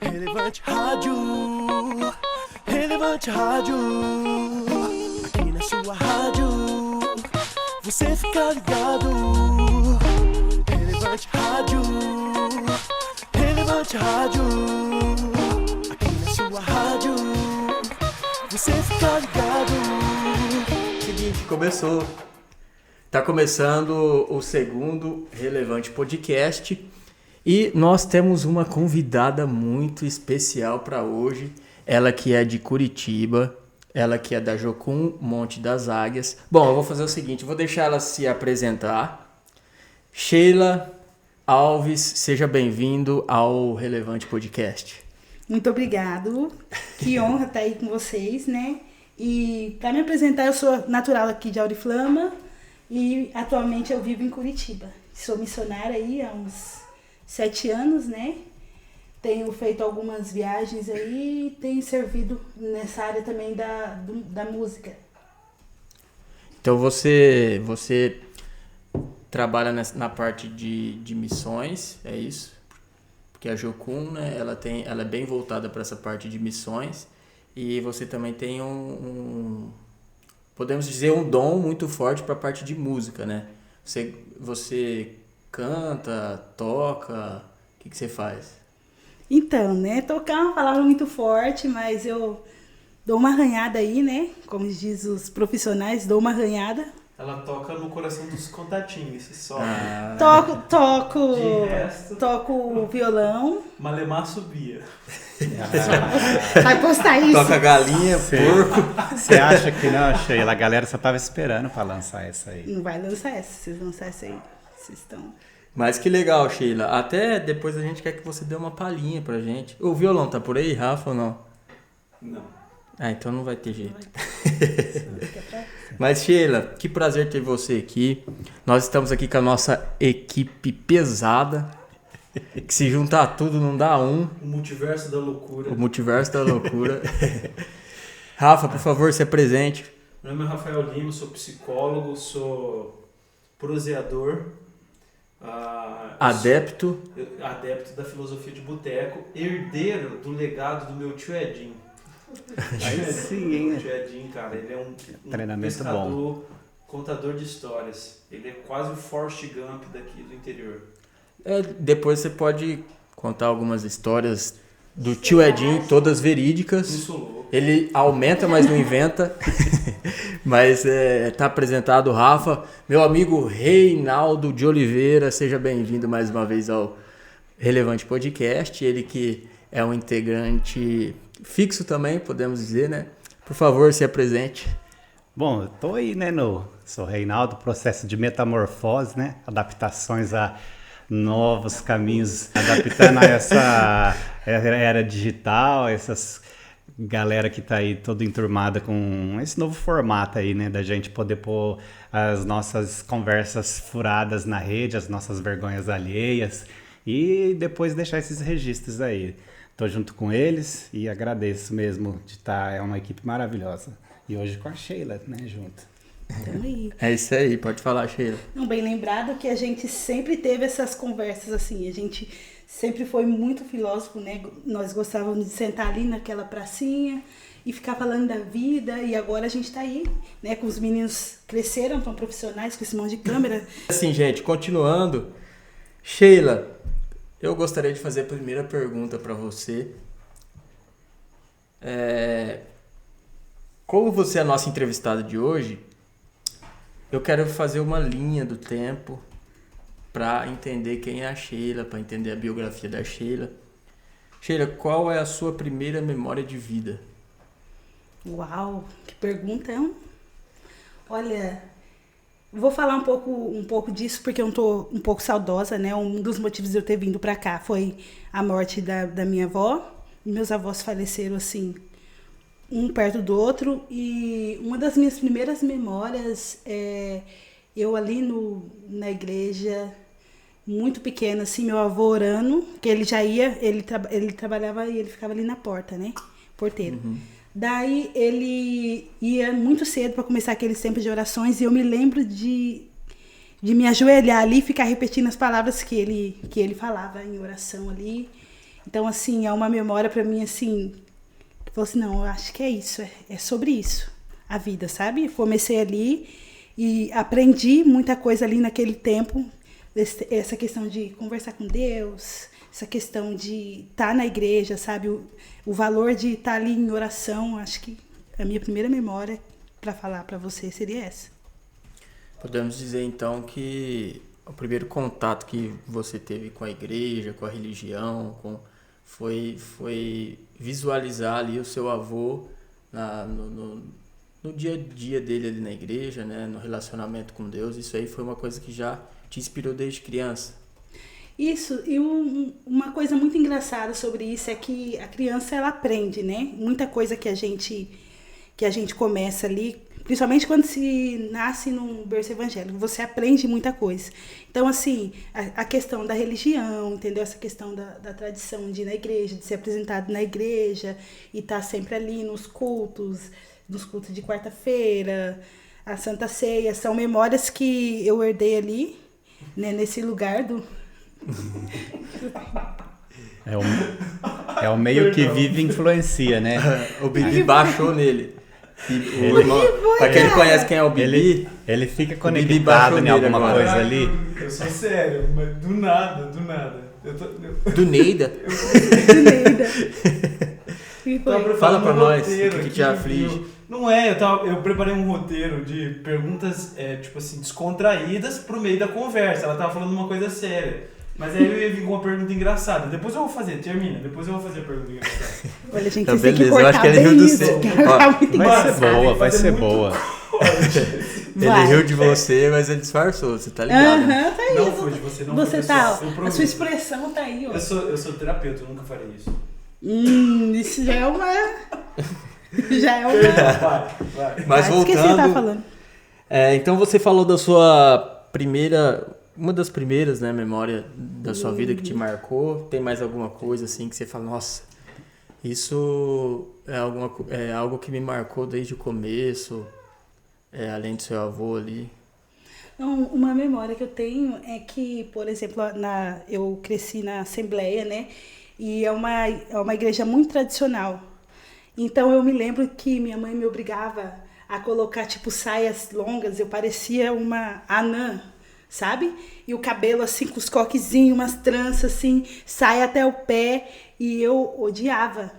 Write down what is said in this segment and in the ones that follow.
Relevante Rádio, Relevante Rádio, aqui na sua rádio, você fica ligado. Relevante Rádio, Relevante Rádio, aqui na sua rádio, você fica ligado. Seguinte, começou. Tá começando o segundo Relevante Podcast. E nós temos uma convidada muito especial para hoje. Ela que é de Curitiba, ela que é da Jocum Monte das Águias. Bom, eu vou fazer o seguinte, vou deixar ela se apresentar. Sheila Alves, seja bem-vindo ao Relevante Podcast. Muito obrigado, que honra estar aí com vocês, né? E para me apresentar, eu sou natural aqui de Auriflama e atualmente eu vivo em Curitiba. Sou missionária aí há uns 7 anos, né? Tenho feito algumas viagens aí e tenho servido nessa área também da música. Então você trabalha na parte de missões, é isso? Porque a Jocum, né, ela é bem voltada para essa parte de missões e você também tem podemos dizer, um dom muito forte para a parte de música, né? Você canta, toca, o que você faz? Então, né, tocar é uma palavra muito forte, mas eu dou uma arranhada aí, né, como diz os profissionais, dou uma arranhada. Ela toca no coração dos contatinhos, só. Toco violão. Malemar subia. Vai postar isso. Toca galinha, porco. Você acha que não, Sheila? A galera só tava esperando pra lançar essa aí. Não vai lançar essa, vocês vão lançar essa aí. Vocês estão... Mas que legal, Sheila. Até depois a gente quer que você dê uma palhinha pra gente. O violão tá por aí, Rafa, ou não? Não. Ah, então não vai ter jeito. Mas Sheila, que prazer ter você aqui. Nós estamos aqui com a nossa equipe pesada. Que se juntar tudo não dá um. O multiverso da loucura. O multiverso da loucura. Rafa, por favor, se apresente. Meu nome é Rafael Lima, sou psicólogo, sou proseador. Adepto da filosofia de boteco, herdeiro do legado do meu tio Edinho. Aí sim, hein? O tio Edinho, cara, ele é um Treinamento pescador, bom. contador de histórias. Ele é quase o Forrest Gump daqui do interior. Depois você pode contar algumas histórias do tio Edinho, todas verídicas. Isso louco. Ele aumenta, mas não inventa. Mas tá apresentado o Rafa. Meu amigo Reinaldo de Oliveira, seja bem-vindo mais uma vez ao Relevante Podcast. Ele que é um integrante fixo também, podemos dizer, né? Por favor, se apresente. Bom, eu tô aí, né, sou Reinaldo, processo de metamorfose, né? Adaptações a novos caminhos, adaptando a essa era digital, essas galera que tá aí toda enturmada com esse novo formato aí, né, da gente poder pôr as nossas conversas furadas na rede, as nossas vergonhas alheias e depois deixar esses registros aí. Tô junto com eles e agradeço mesmo de estar, é uma equipe maravilhosa. E hoje com a Sheila, né, junto. Tamo aí. É isso aí, pode falar, Sheila. Não, bem lembrado que a gente sempre teve essas conversas assim, a gente sempre foi muito filósofo, né? Nós gostávamos de sentar ali naquela pracinha e ficar falando da vida, e agora a gente tá aí, né? Com os meninos cresceram, estão profissionais com esse monte de câmera. Assim, gente, continuando. Sheila, eu gostaria de fazer a primeira pergunta para você. Como você é a nossa entrevistada de hoje, eu quero fazer uma linha do tempo para entender quem é a Sheila, para entender a biografia da Sheila. Sheila, qual é a sua primeira memória de vida? Uau, que pergunta, hein? Olha, vou falar um pouco disso porque eu tô um pouco saudosa, né? Um dos motivos de eu ter vindo para cá foi a morte da minha avó. Meus avós faleceram assim, um perto do outro, e uma das minhas primeiras memórias é eu ali na igreja, muito pequena, assim, meu avô orando, que ele já ia, ele trabalhava e ele ficava ali na porta, né? Porteiro. Uhum. Daí ele ia muito cedo para começar aqueles tempos de orações, e eu me lembro de de me ajoelhar ali e ficar repetindo as palavras que ele falava em oração ali. Então, assim, é uma memória para mim, assim, que falou assim, não, eu acho que é isso, é sobre isso, a vida, sabe? Comecei ali e aprendi muita coisa ali naquele tempo, essa questão de conversar com Deus, essa questão de estar na igreja, sabe? O valor de estar ali em oração, acho que a minha primeira memória para falar para você seria essa. Podemos dizer então que o primeiro contato que você teve com a igreja, com a religião, foi visualizar ali o seu avô no dia a dia dele ali na igreja, né, no relacionamento com Deus. Isso aí foi uma coisa que já te inspirou desde criança. Isso, e uma coisa muito engraçada sobre isso é que a criança ela aprende, né? Muita coisa que a gente começa ali, principalmente quando se nasce num berço evangélico, você aprende muita coisa. Então, assim, a questão da religião, entendeu? Essa questão da tradição de ir na igreja, de ser apresentado na igreja e estar sempre ali nos cultos de quarta-feira, a Santa Ceia, são memórias que eu herdei ali, né, nesse lugar do... É o meio que vive e influencia, né? O Bibi baixou nele. Pra quem não conhece quem é o Bibi, Ele fica Bibi conectado baixou em nele alguma agora. coisa ali. Eu sou sério, mas do nada. do Neida. Fala pra nós o que te aflige. Não é, eu preparei um roteiro de perguntas, tipo assim, descontraídas pro meio da conversa. Ela tava falando uma coisa séria. Mas aí eu ia vir com uma pergunta engraçada. Depois eu vou fazer, termina. Depois eu vou fazer a pergunta engraçada. Olha, gente, Então, vocês têm que beleza, eu acho cortar que ele riu bem do isso. seu. que Ó, é muito Vai ser engraçado. boa, vai ser muito- boa. Ele Vai. riu de você, mas ele disfarçou, você tá ligado? né? Aham, tá aí. Não foi de você, não Você foi tá, pessoal. Eu ó, a prometo. sua expressão tá aí, ó. Eu sou terapeuta, eu nunca farei isso. Isso já é uma... Já é uma... Vai. Mas Ah, esqueci o que eu tava voltando, falando. então você falou da sua uma das primeiras, né, memória da sua vida que te marcou. Tem mais alguma coisa assim que você fala, nossa, isso é algo que me marcou desde o começo, além do seu avô ali? Não, uma memória que eu tenho é que, por exemplo, eu cresci na Assembleia, né? E é uma igreja muito tradicional. Então eu me lembro que minha mãe me obrigava a colocar tipo saias longas, eu parecia uma anã, sabe? E o cabelo assim com os coquezinhos, umas tranças assim, saia até o pé, e eu odiava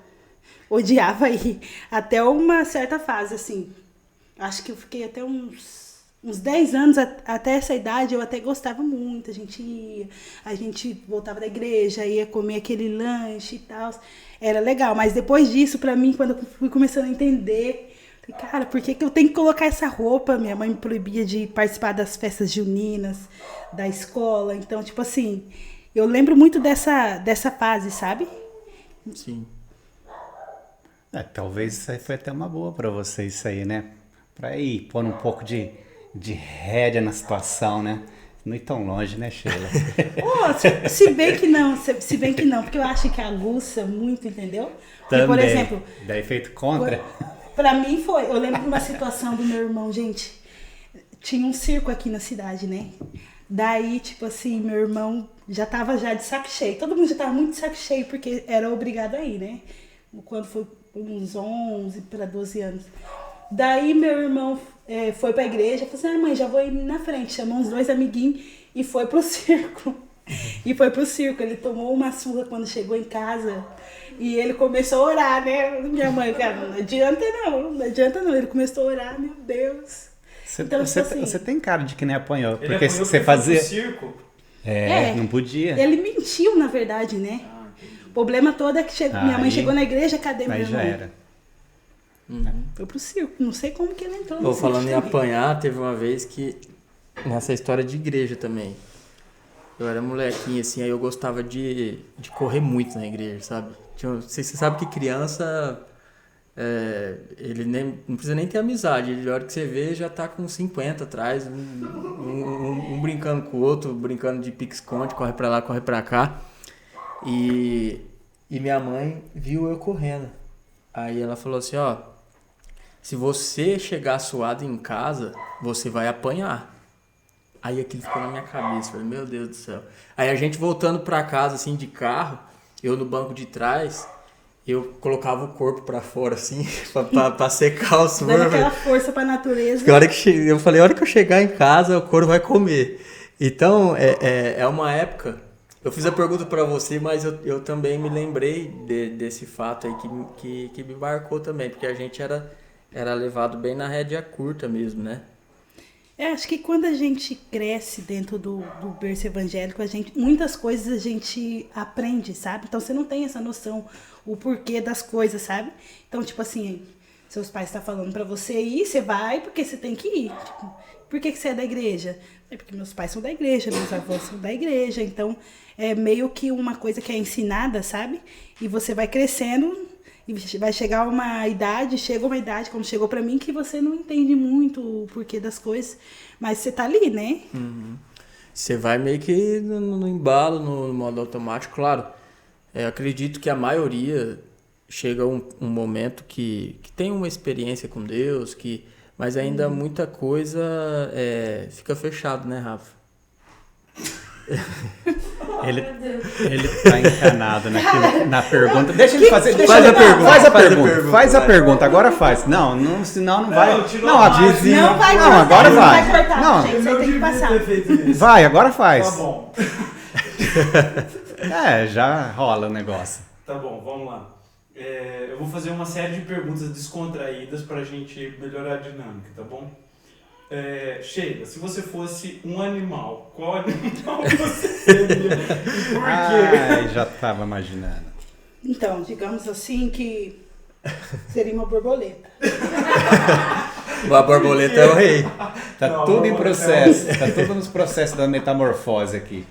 ir até uma certa fase assim. Acho que eu fiquei até uns 10 anos, até essa idade, eu até gostava muito. A gente voltava da igreja, ia comer aquele lanche e tal. Era legal, mas depois disso, pra mim, quando eu fui começando a entender, falei, cara, por que eu tenho que colocar essa roupa? Minha mãe me proibia de participar das festas juninas, da escola. Então, tipo assim, eu lembro muito dessa fase, sabe? Sim. Talvez isso aí foi até uma boa pra você, isso aí, né? Pra ir pôr um pouco de rédea na situação, né? Não ir tão longe, né, Sheila? Se bem que não, porque eu acho que aguça muito, entendeu? Porque, Também. por exemplo, Daí feito contra. pra mim foi, eu lembro de uma situação do meu irmão, gente, tinha um circo aqui na cidade, né? Daí, tipo assim, meu irmão já tava de saco cheio, todo mundo já tava muito de saco cheio, porque era obrigado a ir, né? Quando foi uns 11 para 12 anos. Daí meu irmão foi pra igreja, falou assim, mãe, já vou ir na frente. Chamou uns 2 amiguinhos e foi pro circo. Ele tomou uma surra quando chegou em casa e ele começou a orar, né? Minha mãe, cara, não adianta não. Ele começou a orar, meu Deus. Então, Você tem cara de que nem apanhou, Ele porque apanhou você porque foi fazia... pro circo. Não podia. Ele mentiu, na verdade, né? O problema todo é que minha mãe Aí- chegou na igreja, cadê meu Aí irmão? já era. Foi pro circo, não sei como que ele entrou no Bom, circo falando em também. apanhar, teve uma vez que, nessa história de igreja também, eu era molequinho, assim, aí eu gostava de correr muito na igreja, sabe? Você sabe que criança, ele não precisa nem ter amizade, ele, a hora que você vê, já tá com 50 atrás, um brincando com o outro, brincando de pique-esconde, corre pra lá, corre pra cá. E minha mãe viu eu correndo. Aí ela falou assim, ó, se você chegar suado em casa, você vai apanhar. Aí aquilo ficou na minha cabeça, falei, meu Deus do céu. Aí a gente voltando pra casa, assim, de carro, eu no banco de trás, eu colocava o corpo pra fora, assim, pra secar o suor. Dando aquela força pra natureza. Eu falei, a hora que eu chegar em casa, o couro vai comer. Então, é uma época... Eu fiz a pergunta pra você, mas eu também me lembrei desse fato aí que me marcou também, porque a gente era levado bem na rédea curta mesmo, né? Acho que quando a gente cresce dentro do berço evangélico, muitas coisas a gente aprende, sabe? Então você não tem essa noção, o porquê das coisas, sabe? Então, tipo assim, seus pais estão falando pra você ir, você vai porque você tem que ir. Tipo, por que você é da igreja? É porque meus pais são da igreja, meus avós são da igreja. Então, é meio que uma coisa que é ensinada, sabe? E você vai crescendo e vai chegar chega uma idade, como chegou pra mim, que você não entende muito o porquê das coisas. Mas você tá ali, né? Uhum. Você vai meio que no embalo, no modo automático, claro. Acredito que a maioria chega um momento que tem uma experiência com Deus, mas ainda muita coisa fica fechado, né, Rafa? Ele tá encanado na pergunta. Deixa ele fazer. Faz a pergunta. Faz a pergunta. Agora faz. Não, senão não vai. Não, a vizinha. Não vai Não, cortar, agora não vai. vai cortar, Não, gente. Você tem que passar. ter feito isso. vai, agora faz. Tá bom. Já rola o negócio. Tá bom, vamos lá. Eu vou fazer uma série de perguntas descontraídas pra gente melhorar a dinâmica, tá bom? Sheila, se você fosse um animal, qual animal você seria? E por quê? Já tava imaginando. Então, digamos assim que seria uma borboleta. A borboleta é o rei. Tá Não, tudo em vamos processo. Tá tudo nos processos da metamorfose aqui.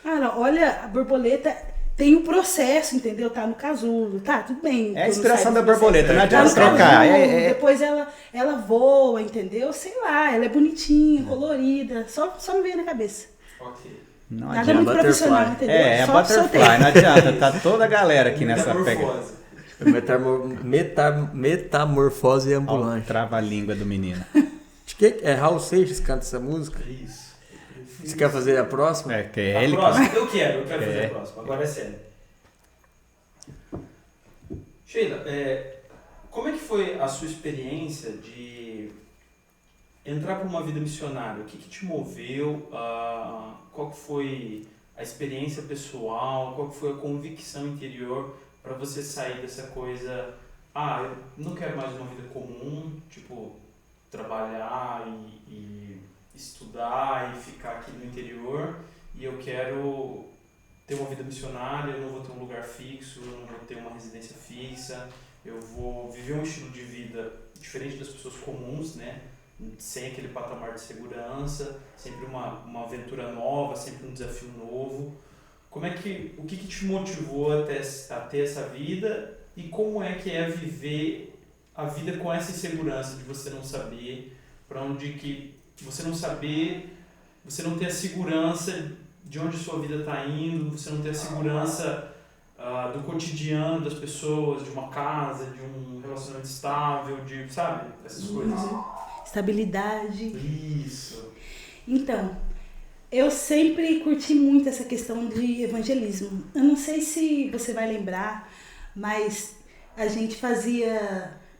Não, olha, a borboleta tem um processo, entendeu? Tá no casulo, tá, tudo bem. É a quando inspiração sai da do processo. borboleta, não Tá adianta no trocar. casulo, depois ela voa, entendeu? Sei lá, ela é bonitinha, colorida, só me veio na cabeça. Ok. Não Nada adianta. muito profissional, entendeu? É Só butterfly, solteiro. não adianta. Tá toda a galera aqui nessa pega. Metamorfose. Metamorfose Ó, ambulante. trava a língua do menino. Raul Seixas canta essa música? Isso. Você quer fazer a próxima? Que é A ele. próxima, eu quero fazer a próxima. Agora é sério. Sheila, como é que foi a sua experiência de entrar para uma vida missionária? O que te moveu? Qual que foi a experiência pessoal? Qual que foi a convicção interior para você sair dessa coisa? Eu não quero mais uma vida comum, tipo, trabalhar e estudar e ficar aqui no interior, e eu quero ter uma vida missionária, eu não vou ter um lugar fixo, eu não vou ter uma residência fixa, eu vou viver um estilo de vida diferente das pessoas comuns, né? Sem aquele patamar de segurança, sempre uma aventura nova, sempre um desafio novo. O que te motivou a ter essa vida, e como é que é viver a vida com essa insegurança de você não saber para onde que você não ter a segurança de onde sua vida está indo, você não ter a segurança do cotidiano das pessoas, de uma casa, de um relacionamento estável, sabe? Essas coisas. Estabilidade. Isso. Então, eu sempre curti muito essa questão de evangelismo. Eu não sei se você vai lembrar, mas a gente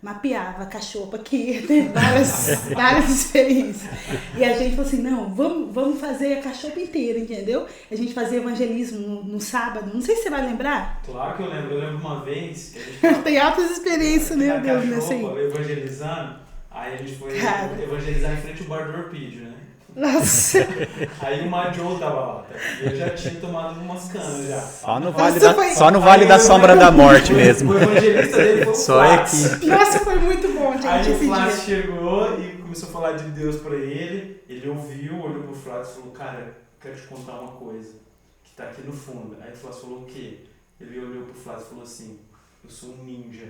mapeava a cachopa aqui, tem várias experiências. E a gente falou assim, não, vamos fazer a cachopa inteira, entendeu? A gente fazia evangelismo no sábado, não sei se você vai lembrar. Claro que eu lembro uma vez que a gente Tem altas experiências, meu Deus, nessa aí. evangelizando, aí a gente foi Cara. evangelizar em frente ao bar do Orpídio, né? Nossa, Aí o Majou tava lá, e eu já tinha tomado umas canas já. Só no Nossa, Vale da Sombra da Morte mesmo. O evangelista dele foi o Só Flávio. nossa, foi muito bom, gente, Aí o esse Flávio dia. chegou e começou a falar de Deus pra ele. Ele ouviu, olhou pro Flávio e falou, cara, eu quero te contar uma coisa que tá aqui no fundo. Aí o Flávio falou o quê? Ele olhou pro Flávio e falou assim, eu sou um ninja.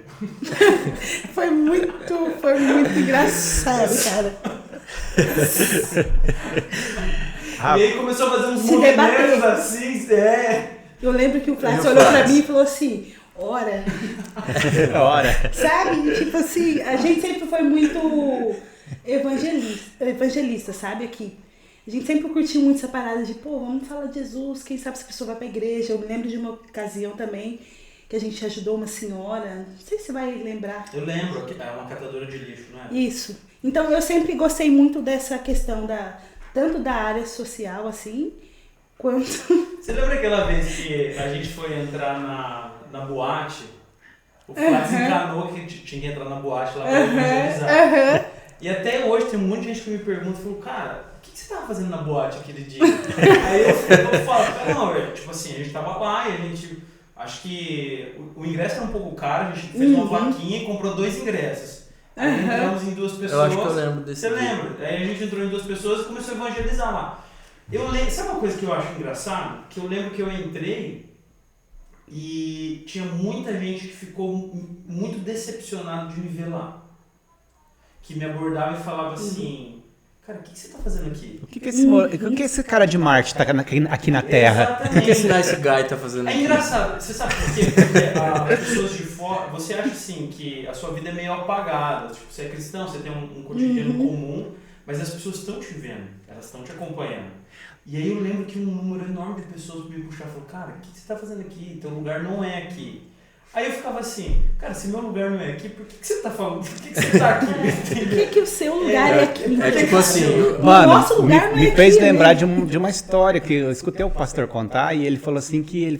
Foi muito engraçado, cara. E aí começou a fazer uns Se movimentos debater. assim, Eu lembro que o Flávio E o olhou pra Flávio? mim e falou assim, ora, Ora. sabe? Tipo assim, a gente sempre foi muito evangelista, sabe? Aqui. A gente sempre curtiu muito essa parada de, pô, vamos falar de Jesus, quem sabe se a pessoa vai pra igreja. Eu me lembro de uma ocasião também que a gente ajudou uma senhora, não sei se você vai lembrar. Eu lembro, é uma catadora de lixo, não é? Isso. Então eu sempre gostei muito dessa questão tanto da área social, assim, quanto... Você lembra aquela vez que a gente foi entrar na boate? O Flávio se enganou que tinha que entrar na boate lá pra evangelizar. E até hoje tem um monte de gente que me pergunta, falou, cara, o que você tava fazendo na boate aquele dia? Aí eu falo, não, velho, tipo assim, a gente tava lá e a gente, acho que o ingresso era um pouco caro, a gente fez uma vaquinha e comprou 2 ingressos. Aí entramos em 2 pessoas. Eu acho que eu lembro desse Você dia. lembra? Aí a gente entrou em 2 pessoas e começou a evangelizar lá. Sabe uma coisa que eu acho engraçado? Que eu lembro que eu entrei e tinha muita gente que ficou muito decepcionado de me ver lá. Que me abordava e falava assim, cara, o que você tá fazendo aqui? O que esse cara de Marte tá aqui na Terra? O que esse nice guy tá fazendo É aqui? engraçado, você sabe por quê? Porque as pessoas de fora, você acha assim que a sua vida é meio apagada, tipo, você é cristão, você tem um cotidiano comum, mas as pessoas estão te vendo, elas estão te acompanhando. E aí eu lembro que um número enorme de pessoas me puxaram e falaram, cara, o que você tá fazendo aqui? Teu lugar não é aqui. Aí eu ficava assim, cara, se meu lugar não é aqui, por que você tá falando? Por que você tá aqui? Por que o seu lugar é aqui? É tipo assim, O nosso lugar não é me aqui, fez né? lembrar de uma história que eu escutei o pastor contar e ele falou assim que ele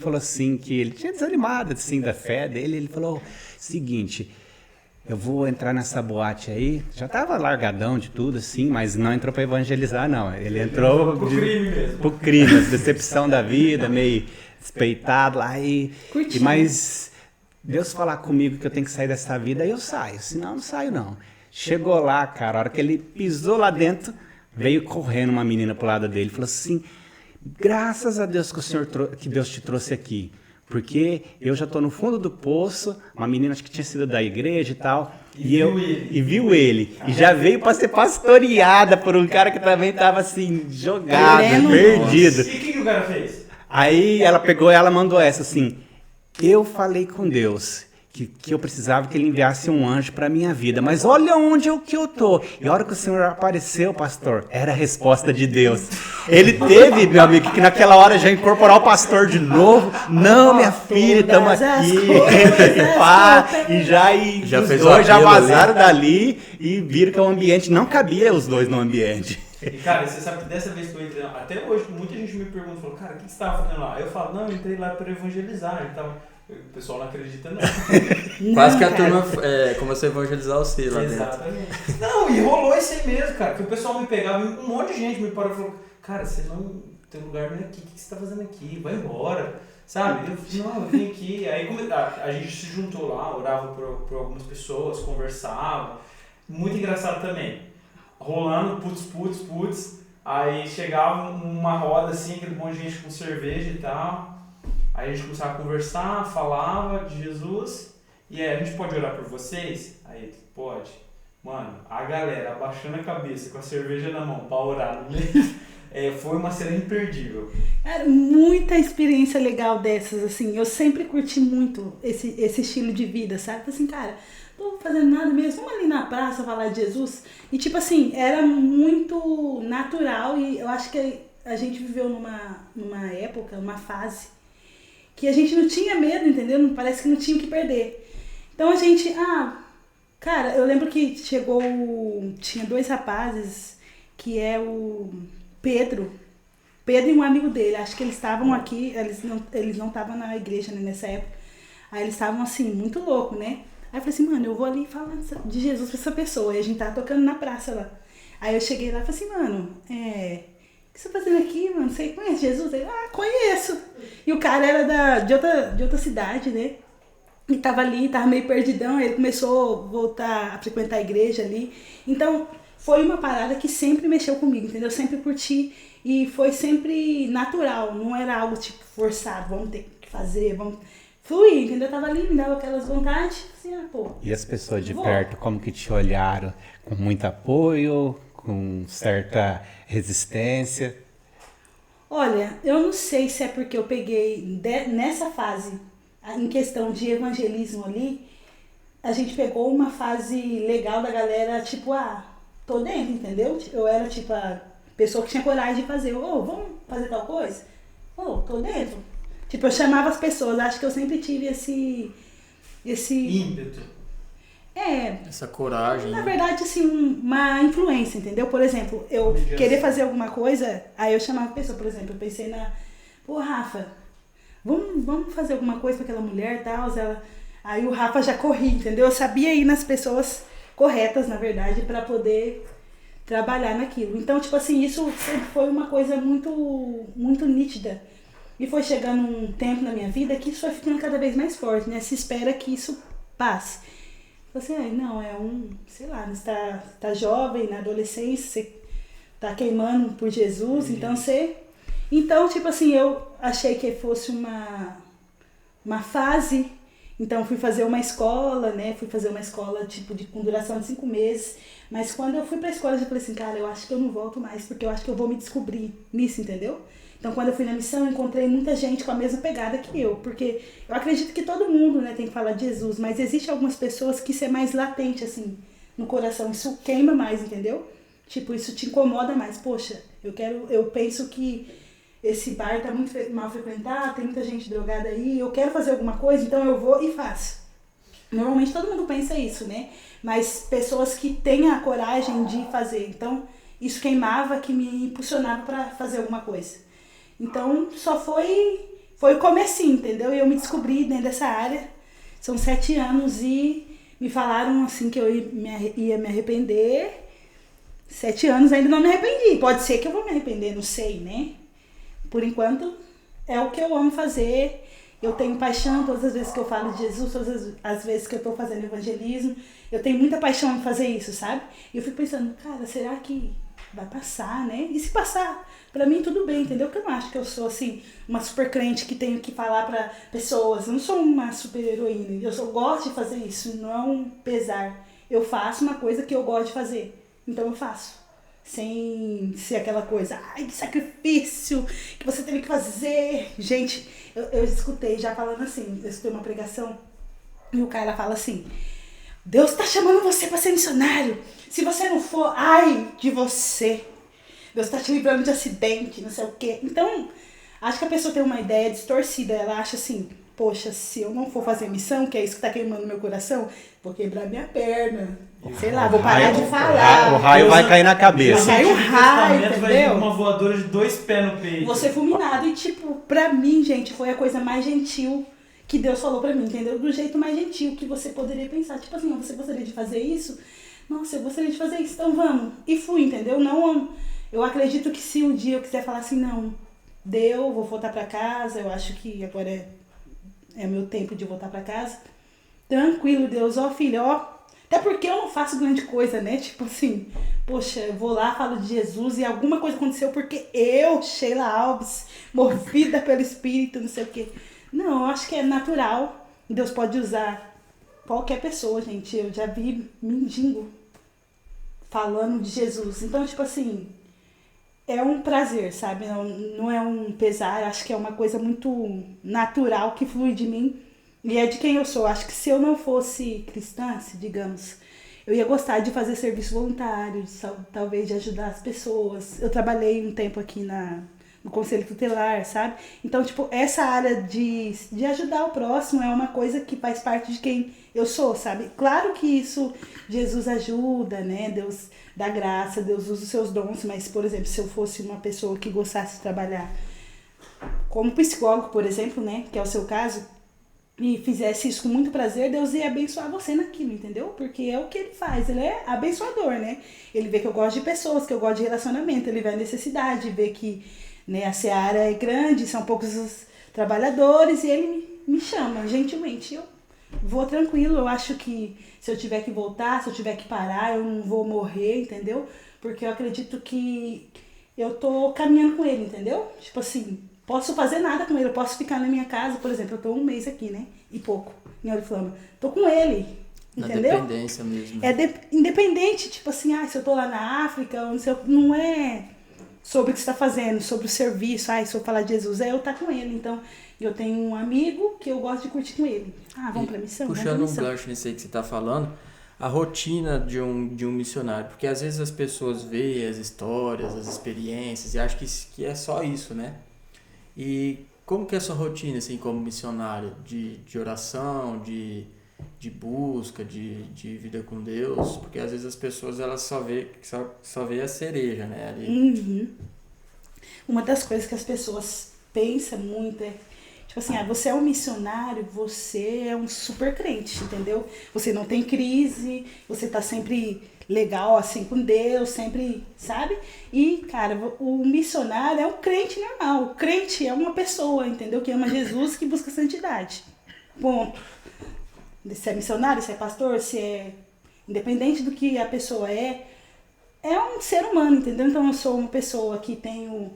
tinha desanimado assim da fé dele, ele falou, seguinte, eu vou entrar nessa boate aí, já tava largadão de tudo assim, mas não entrou para evangelizar não, ele entrou Pro crime mesmo. pro crime, decepção da vida, meio despeitado lá Curtindo. mas Deus falar comigo que eu tenho que sair dessa vida, aí eu saio, senão eu não saio não. Chegou lá, cara, a hora que ele pisou lá dentro, veio correndo uma menina pro lado dele, falou assim, graças a Deus que Deus te trouxe aqui, porque eu já tô no fundo do poço, uma menina acho que tinha sido da igreja e tal, e viu ele, e já veio para ser pastoreada por um cara que também tava assim, jogado, perdido. E o que o cara fez? Aí ela pegou e ela mandou essa assim, eu falei com Deus que eu precisava que ele enviasse um anjo para minha vida, mas olha onde que eu tô. E a hora que o Senhor apareceu, pastor, era a resposta de Deus. Ele teve, meu amigo, que naquela hora já incorporar o pastor de novo. Não, minha filha, estamos aqui. Já os fez o dois já apelo vazaram dali e viram que o ambiente não cabia os dois no ambiente. E cara, você sabe que dessa vez que eu entrei, até hoje, muita gente me pergunta, falou, cara, o que você estava fazendo lá? Aí eu falo, não, eu entrei lá para evangelizar. O pessoal não acredita, não. Quase que a cara. turma começou a evangelizar você lá dentro. Exatamente. Não, e rolou isso aí mesmo, cara. Que o pessoal me pegava, um monte de gente me parou e falou, cara, teu lugar não é aqui, o que você tá fazendo aqui? Vai embora. Sabe? Eu falei, não, eu vim aqui. Aí a gente se juntou lá, orava por algumas pessoas, conversava. Muito engraçado também. Rolando, putz. Aí chegava uma roda assim, aquele monte de gente com cerveja e tal. Aí a gente começava a conversar, falava de Jesus. E aí, a gente pode orar por vocês? Aí, pode. Mano, a galera abaixando a cabeça com a cerveja na mão pra orar no meio. Foi uma cena imperdível. Cara, muita experiência legal dessas, assim. Eu sempre curti muito esse estilo de vida, sabe? Assim, cara, tô fazendo nada mesmo. Vamos ali na praça falar de Jesus. E, tipo assim, era muito natural. E eu acho que a gente viveu numa época, uma fase, que a gente não tinha medo, entendeu? Parece que não tinha o que perder. Então a gente, cara, eu lembro que tinha 2 rapazes, que é o Pedro e um amigo dele, acho que eles estavam aqui, eles não estavam na igreja, né, nessa época, aí eles estavam assim, muito loucos, né? Aí eu falei assim, mano, eu vou ali falar de Jesus pra essa pessoa, e a gente tava tocando na praça lá. Aí eu cheguei lá e falei assim, mano, o que você tá fazendo aqui, mano? Você conhece Jesus? Ele, conheço. E o cara era de outra cidade, né? E tava ali, tava meio perdidão, aí ele começou a voltar a frequentar a igreja ali. Então, foi uma parada que sempre mexeu comigo, entendeu? Eu sempre curti e foi sempre natural, não era algo tipo forçado, vamos ter que fazer, vamos fluir, entendeu? Eu tava ali, me dava aquelas vontades, assim, pô. E as pessoas de perto, como que te olharam? Com muito apoio, com certa resistência? Olha, eu não sei se é porque eu peguei nessa fase, em questão de evangelismo ali, a gente pegou uma fase legal da galera, tipo, tô dentro, entendeu? Eu era tipo Pessoa que tinha coragem de fazer. Ô, vamos fazer tal coisa? Ô, tô dentro. Tipo, eu chamava as pessoas. Acho que eu sempre tive esse Ímpeto. Essa coragem. na verdade, assim, uma influência, entendeu? Por exemplo, eu Ligação. querer fazer alguma coisa, aí eu chamava a pessoa, por exemplo, eu pensei pô, Rafa, vamos fazer alguma coisa pra aquela mulher e tal, aí o Rafa já corria, entendeu? Eu sabia ir nas pessoas corretas, na verdade, pra poder trabalhar naquilo. Então, tipo assim, isso sempre foi uma coisa muito, muito nítida. E foi chegando um tempo na minha vida que isso foi ficando cada vez mais forte, né? Se espera que isso passe. Você, não, sei lá, você tá jovem, na adolescência, você tá queimando por Jesus, Então, tipo assim, eu achei que fosse uma fase, então fui fazer uma escola, né? Fui fazer uma escola, tipo, com duração de 5 meses. Mas quando eu fui pra escola, eu já falei assim, cara, eu acho que eu não volto mais, porque eu acho que eu vou me descobrir nisso, entendeu? Então, quando eu fui na missão, eu encontrei muita gente com a mesma pegada que eu, porque eu acredito que todo mundo, né, tem que falar de Jesus, mas existe algumas pessoas que isso é mais latente, assim, no coração, isso queima mais, entendeu? Tipo, isso te incomoda mais. Poxa, eu penso que esse bar tá muito mal frequentado, tem muita gente drogada aí, eu quero fazer alguma coisa, então eu vou e faço. Normalmente todo mundo pensa isso, né? Mas pessoas que têm a coragem de fazer, então isso queimava, que me impulsionava para fazer alguma coisa. Então, só foi o comecinho, entendeu? E eu me descobri dentro dessa área. São 7 anos e me falaram assim que eu ia me arrepender. 7 anos ainda não me arrependi. Pode ser que eu vou me arrepender, não sei, né? Por enquanto, é o que eu amo fazer. Eu tenho paixão todas as vezes que eu falo de Jesus, todas as vezes que eu tô fazendo evangelismo. Eu tenho muita paixão em fazer isso, sabe? E eu fico pensando, cara, será que vai passar, né? E se passar, pra mim tudo bem, entendeu? Porque eu não acho que eu sou, assim, uma super crente que tenho que falar pra pessoas. Eu não sou uma super heroína. Eu gosto de fazer isso, não é um pesar. Eu faço uma coisa que eu gosto de fazer. Então eu faço. Sem ser aquela coisa, ai, que sacrifício que você teve que fazer. Gente, eu escutei já falando assim, eu escutei uma pregação e o cara fala assim, Deus tá chamando você pra ser missionário. Se você não for, ai de você. Deus tá te livrando de acidente, não sei o quê. Então, acho que a pessoa tem uma ideia distorcida. Ela acha assim, poxa, se eu não for fazer missão, que é isso que tá queimando meu coração, vou quebrar minha perna. Sei lá, vou parar de falar. O raio vai cair na cabeça. Vai o raio, Vai vir entendeu? uma voadora de 2 pés no peito. Vou ser fulminado. E tipo, pra mim, gente, foi a coisa mais gentil que Deus falou pra mim, entendeu? Do jeito mais gentil que você poderia pensar. Tipo assim, você gostaria de fazer isso? Nossa, eu gostaria de fazer isso, então vamos. E fui, entendeu? Não, eu acredito que se um dia eu quiser falar assim, não, deu, vou voltar pra casa, eu acho que agora é meu tempo de voltar pra casa. Tranquilo, Deus, ó filho, ó. Até porque eu não faço grande coisa, né? Tipo assim, poxa, eu vou lá, falo de Jesus e alguma coisa aconteceu porque eu, Sheila Alves, movida pelo Espírito, não sei o quê. Não, eu acho que é natural. Deus pode usar qualquer pessoa, gente. Eu já vi mendigo falando de Jesus. Então, tipo assim, é um prazer, sabe? Não é um pesar. Acho que é uma coisa muito natural que flui de mim. E é de quem eu sou. Acho que se eu não fosse cristã, digamos, eu ia gostar de fazer serviço voluntário, talvez de ajudar as pessoas. Eu trabalhei um tempo aqui no Conselho Tutelar, sabe? Então, tipo, essa área de ajudar o próximo é uma coisa que faz parte de quem eu sou, sabe? Claro que isso, Jesus ajuda, né? Deus dá graça, Deus usa os seus dons, mas, por exemplo, se eu fosse uma pessoa que gostasse de trabalhar como psicólogo, por exemplo, né? Que é o seu caso, e fizesse isso com muito prazer, Deus ia abençoar você naquilo, entendeu? Porque é o que ele faz, ele é abençoador, né? Ele vê que eu gosto de pessoas, que eu gosto de relacionamento, ele vê a necessidade, vê que, né, a seara é grande, são poucos os trabalhadores, e ele me chama, gentilmente. Eu vou tranquilo, eu acho que se eu tiver que voltar, se eu tiver que parar, eu não vou morrer, entendeu? Porque eu acredito que eu tô caminhando com ele, entendeu? Tipo assim, posso fazer nada com ele, eu posso ficar na minha casa, por exemplo, eu tô 1 mês aqui, né? E pouco, em Oriflama. Tô com ele, entendeu? Na dependência mesmo. É independente, tipo assim, se eu tô lá na África, não é sobre o que você tá fazendo, sobre o serviço, se eu falar de Jesus, eu estar com ele. Então, eu tenho um amigo que eu gosto de curtir com ele. Vamos pra missão? Puxando um gancho nisso aí que você tá falando, a rotina de um missionário? Porque às vezes as pessoas veem as histórias, as experiências e acham que é só isso, né? E como que é a sua rotina, assim, como missionário? De oração, de busca, de vida com Deus? Porque às vezes as pessoas elas só vê a cereja, né? Ali. Uhum. Uma das coisas que as pessoas pensam muito é, tipo assim, você é um missionário, você é um super crente, entendeu? Você não tem crise, você tá sempre legal assim com Deus, sempre, sabe? E, cara, o missionário é um crente normal. O crente é uma pessoa, entendeu? Que ama Jesus, que busca santidade. Ponto. Se é missionário, se é pastor, se é... Independente do que a pessoa é um ser humano, entendeu? Então eu sou uma pessoa que tenho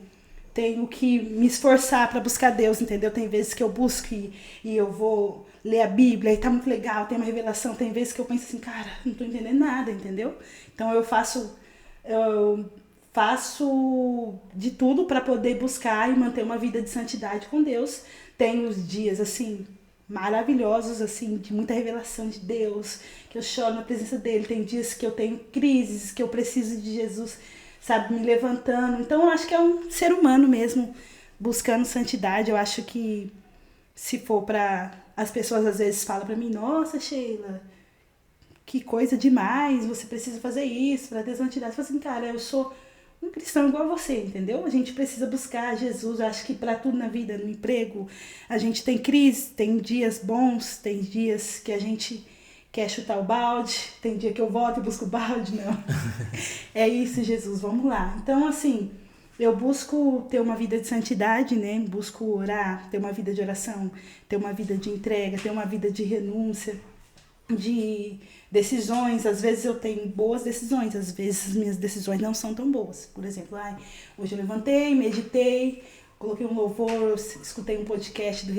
que me esforçar para buscar Deus, entendeu? Tem vezes que eu busco e eu vou ler a Bíblia e tá muito legal, tem uma revelação. Tem vezes que eu penso assim, cara, não tô entendendo nada, entendeu? Então eu faço de tudo para poder buscar e manter uma vida de santidade com Deus. Tem os dias, assim, maravilhosos, assim, de muita revelação de Deus, que eu choro na presença dele. Tem dias que eu tenho crises, que eu preciso de Jesus, sabe, me levantando. Então eu acho que é um ser humano mesmo buscando santidade. Eu acho que se for pra... As pessoas às vezes falam pra mim, nossa, Sheila, que coisa demais, você precisa fazer isso pra ter santidade. Eu falo assim, cara, eu sou um cristão igual a você, entendeu? A gente precisa buscar Jesus. Eu acho que pra tudo na vida, no emprego, a gente tem crise, tem dias bons, tem dias que a gente quer chutar o balde, tem dia que eu volto e busco o balde, não. É isso, Jesus, vamos lá. Então, assim, eu busco ter uma vida de santidade, né? Busco orar, ter uma vida de oração, ter uma vida de entrega, ter uma vida de renúncia, de decisões. Às vezes eu tenho boas decisões, às vezes as minhas decisões não são tão boas. Por exemplo, hoje eu levantei, meditei, coloquei um louvor, escutei um podcast do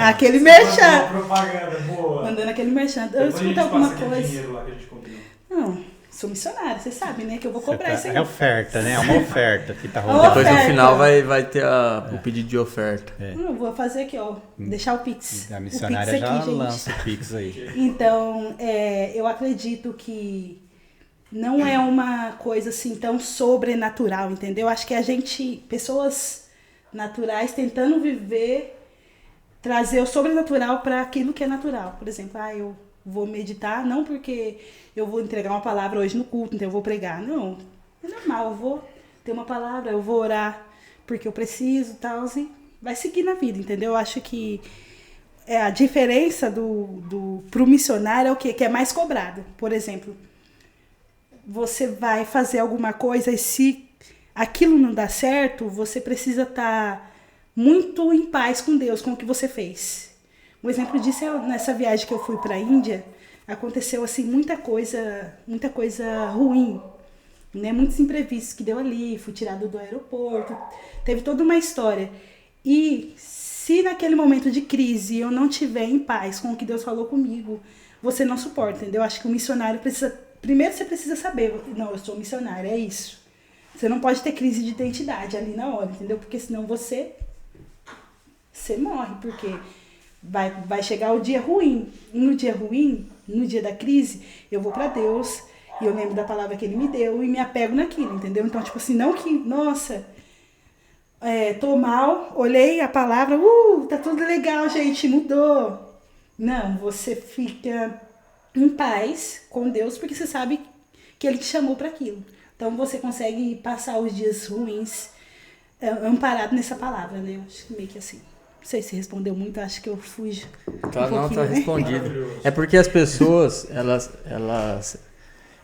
aquele merchan. Propaganda boa. Mandando aquele merchan. Eu Depois escuto a gente alguma passa aquele coisa. dinheiro lá que a gente combinou. Não, sou missionária, você sabe, né? Que eu vou cobrar isso aí. É oferta, né? É uma oferta que tá Ó, rolando. Depois no oferta. final vai ter o pedido de oferta. Eu vou fazer aqui, ó. Deixar o Pix. A O missionária Pix já aqui, gente. lança o Pix aí. Então, eu acredito que não é uma coisa assim tão sobrenatural, entendeu? Acho que a gente, pessoas naturais, tentando viver, trazer o sobrenatural para aquilo que é natural. Por exemplo, eu vou meditar, não porque eu vou entregar uma palavra hoje no culto, então eu vou pregar. Não, é normal, eu vou ter uma palavra, eu vou orar porque eu preciso, tal, e vai seguir na vida, entendeu? Eu acho que a diferença pro missionário é o quê? Que é mais cobrado. Por exemplo, você vai fazer alguma coisa e se aquilo não dá certo, você precisa estar muito em paz com Deus, com o que você fez. Um exemplo disso é nessa viagem que eu fui para a Índia, aconteceu assim muita coisa ruim, né? Muitos imprevistos que deu ali, fui tirado do aeroporto, teve toda uma história. E se naquele momento de crise eu não estiver em paz com o que Deus falou comigo, você não suporta, entendeu? Acho que o missionário precisa... Primeiro você precisa saber, não, eu sou missionário, é isso. Você não pode ter crise de identidade ali na hora, entendeu? Porque senão você morre, porque vai chegar o dia ruim. E no dia ruim, no dia da crise, eu vou pra Deus e eu lembro da palavra que Ele me deu e me apego naquilo, entendeu? Então, tipo assim, não que, nossa, tô mal, olhei a palavra, tá tudo legal, gente, mudou. Não, você fica em paz com Deus porque você sabe que Ele te chamou para aquilo. Então você consegue passar os dias ruins amparado nessa palavra, né? Eu acho que meio que assim. Não sei se respondeu muito, acho que eu fujo. Tá, não, tá né? respondido. É porque as pessoas, elas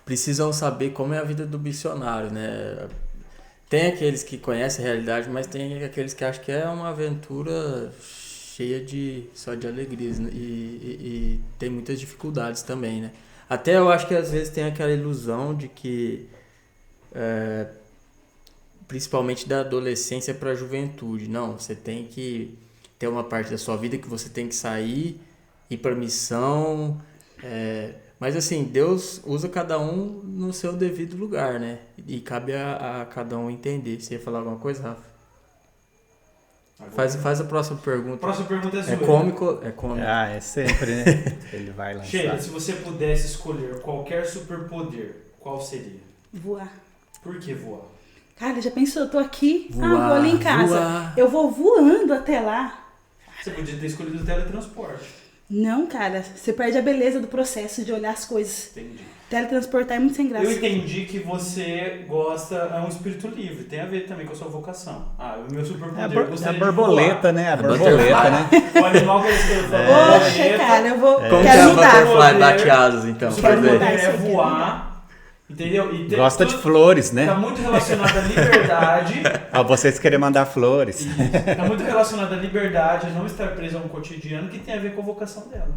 precisam saber como é a vida do missionário, né? Tem aqueles que conhecem a realidade, mas tem aqueles que acham que é uma aventura cheia só de alegrias, né? E tem muitas dificuldades também, né? Até eu acho que às vezes tem aquela ilusão de que, principalmente da adolescência para a juventude, não, você tem que ter uma parte da sua vida que você tem que sair, ir para missão, mas assim, Deus usa cada um no seu devido lugar, né? E cabe a cada um entender. Você ia falar alguma coisa, Rafa? Faz a próxima pergunta. Próxima pergunta é sua. É cômico? É cômico. Ah, é sempre, né? Ele vai lançar. Sheila, se você pudesse escolher qualquer superpoder, qual seria? Voar. Por que voar? Cara, já pensou? Eu tô aqui, Voar, vou ali em casa. voar. Eu vou voando até lá. Você podia ter escolhido o teletransporte. Não, cara, você perde a beleza do processo de olhar as coisas. Entendi. Teletransportar é muito sem graça. Eu entendi que você gosta, é um espírito livre, tem a ver também com a sua vocação. O meu superpoder, eu É a gostaria borboleta, né? A butterfly. borboleta, né? de voar. O animal que eles querem Poxa, cara, eu vou. Como que é Quero a mudar. butterfly bate asas, então? O Pra superpoder ver. isso é aqui, voar, entendeu? E Gosta de tudo flores, né? tá muito relacionado à liberdade. Ah, vocês querem mandar flores. Tá muito relacionado à liberdade, a não estar preso a um cotidiano que tem a ver com a vocação dela.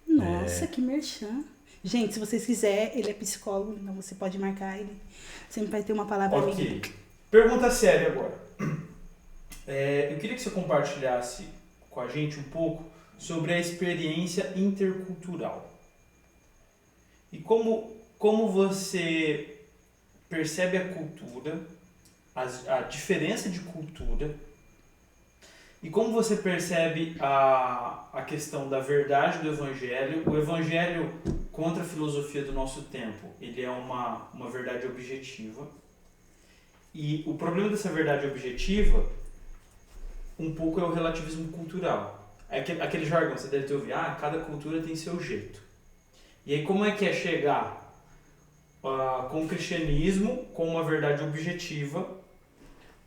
Nossa, que merchan. Gente, se vocês quiserem, ele é psicólogo, então você pode marcar ele. Sempre vai ter uma palavra minha. Ok. Pergunta séria agora. Eu queria que você compartilhasse com a gente um pouco sobre a experiência intercultural. E como você percebe a cultura, a diferença de cultura, e como você percebe a questão da verdade do Evangelho. O Evangelho, contra a filosofia do nosso tempo, ele é uma verdade objetiva. E o problema dessa verdade objetiva, um pouco é o relativismo cultural. É aquele jargão, você deve ter ouvido, cada cultura tem seu jeito. E aí como é que é chegar com o cristianismo, com uma verdade objetiva,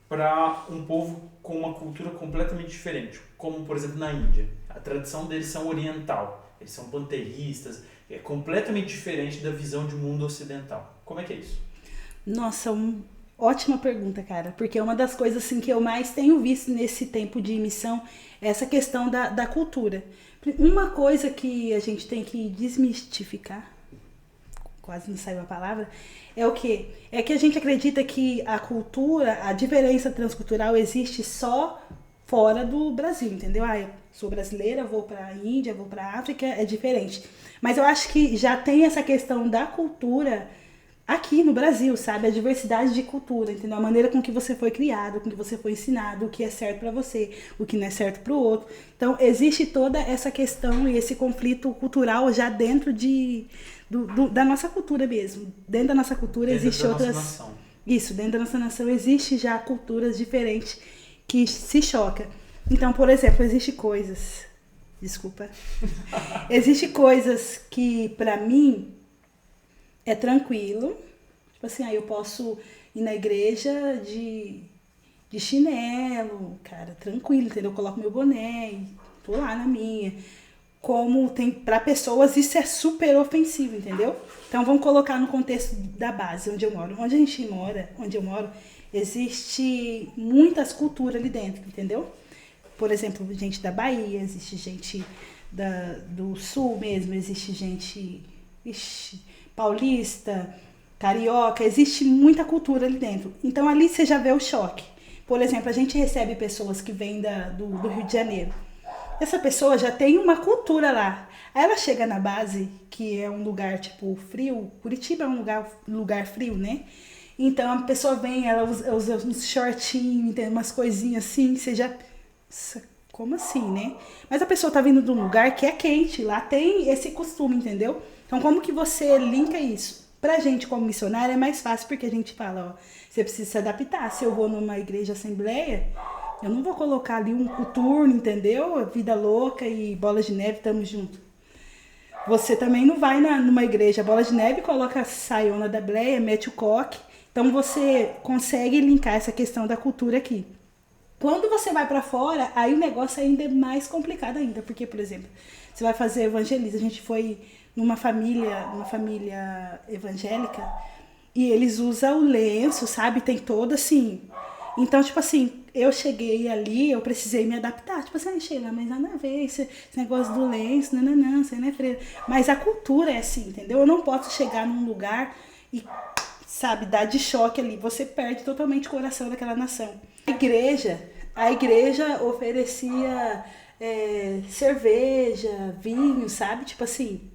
para um povo com uma cultura completamente diferente, como por exemplo na Índia. A tradição deles são oriental, eles são panteístas, é completamente diferente da visão de mundo ocidental. Como é que é isso? Nossa, ótima pergunta, cara, porque uma das coisas assim, que eu mais tenho visto nesse tempo de missão é essa questão da cultura. Uma coisa que a gente tem que desmistificar, quase não saiu a palavra, é o quê? É que a gente acredita que a cultura, a diferença transcultural existe só fora do Brasil, entendeu? Eu sou brasileira, vou para a Índia, vou para a África, é diferente. Mas eu acho que já tem essa questão da cultura aqui no Brasil, sabe? A diversidade de cultura, entendeu? A maneira com que você foi criado, com que você foi ensinado, o que é certo para você, o que não é certo para o outro. Então, existe toda essa questão e esse conflito cultural já dentro da nossa cultura mesmo. Dentro da nossa cultura existe outras... Nossa nação. Isso, dentro da nossa nação existe já culturas diferentes que se chocam. Então, por exemplo, existe coisas que pra mim é tranquilo. Tipo assim, eu posso ir na igreja de chinelo, cara, tranquilo, entendeu? Eu coloco meu boné e tô lá na minha. Como tem para pessoas isso é super ofensivo, entendeu? Então vamos colocar no contexto da base onde eu moro. Onde eu moro, existe muitas culturas ali dentro, entendeu? Por exemplo, gente da Bahia, existe gente do Sul mesmo, existe gente paulista, carioca, existe muita cultura ali dentro. Então ali você já vê o choque. Por exemplo, a gente recebe pessoas que vêm do Rio de Janeiro. Essa pessoa já tem uma cultura lá. Aí ela chega na base, que é um lugar tipo frio. Curitiba é um lugar frio, né? Então a pessoa vem, ela usa uns shortinhos, tem umas coisinhas assim, você já... Como assim, né? Mas a pessoa tá vindo de um lugar que é quente, lá tem esse costume, entendeu? Então como que você linka isso? Pra gente como missionária é mais fácil, porque a gente fala, você precisa se adaptar. Se eu vou numa igreja assembleia, eu não vou colocar ali um coturno, entendeu? Vida louca e bola de neve, tamo junto. Você também não vai numa igreja bola de neve, coloca a saiona da bleia, mete o coque. Então você consegue linkar essa questão da cultura aqui. Quando você vai pra fora, aí o negócio ainda é mais complicado ainda. Porque, por exemplo, você vai fazer evangelismo. A gente foi numa família evangélica, e eles usam o lenço, sabe? Tem todo assim... Então, tipo assim, eu cheguei ali, eu precisei me adaptar. Tipo assim, Sheila, mas nada a ver, esse negócio do lenço, não, você não é freira. Mas a cultura é assim, entendeu? Eu não posso chegar num lugar e, sabe, dar de choque ali. Você perde totalmente o coração daquela nação. A igreja oferecia cerveja, vinho, sabe? Tipo assim.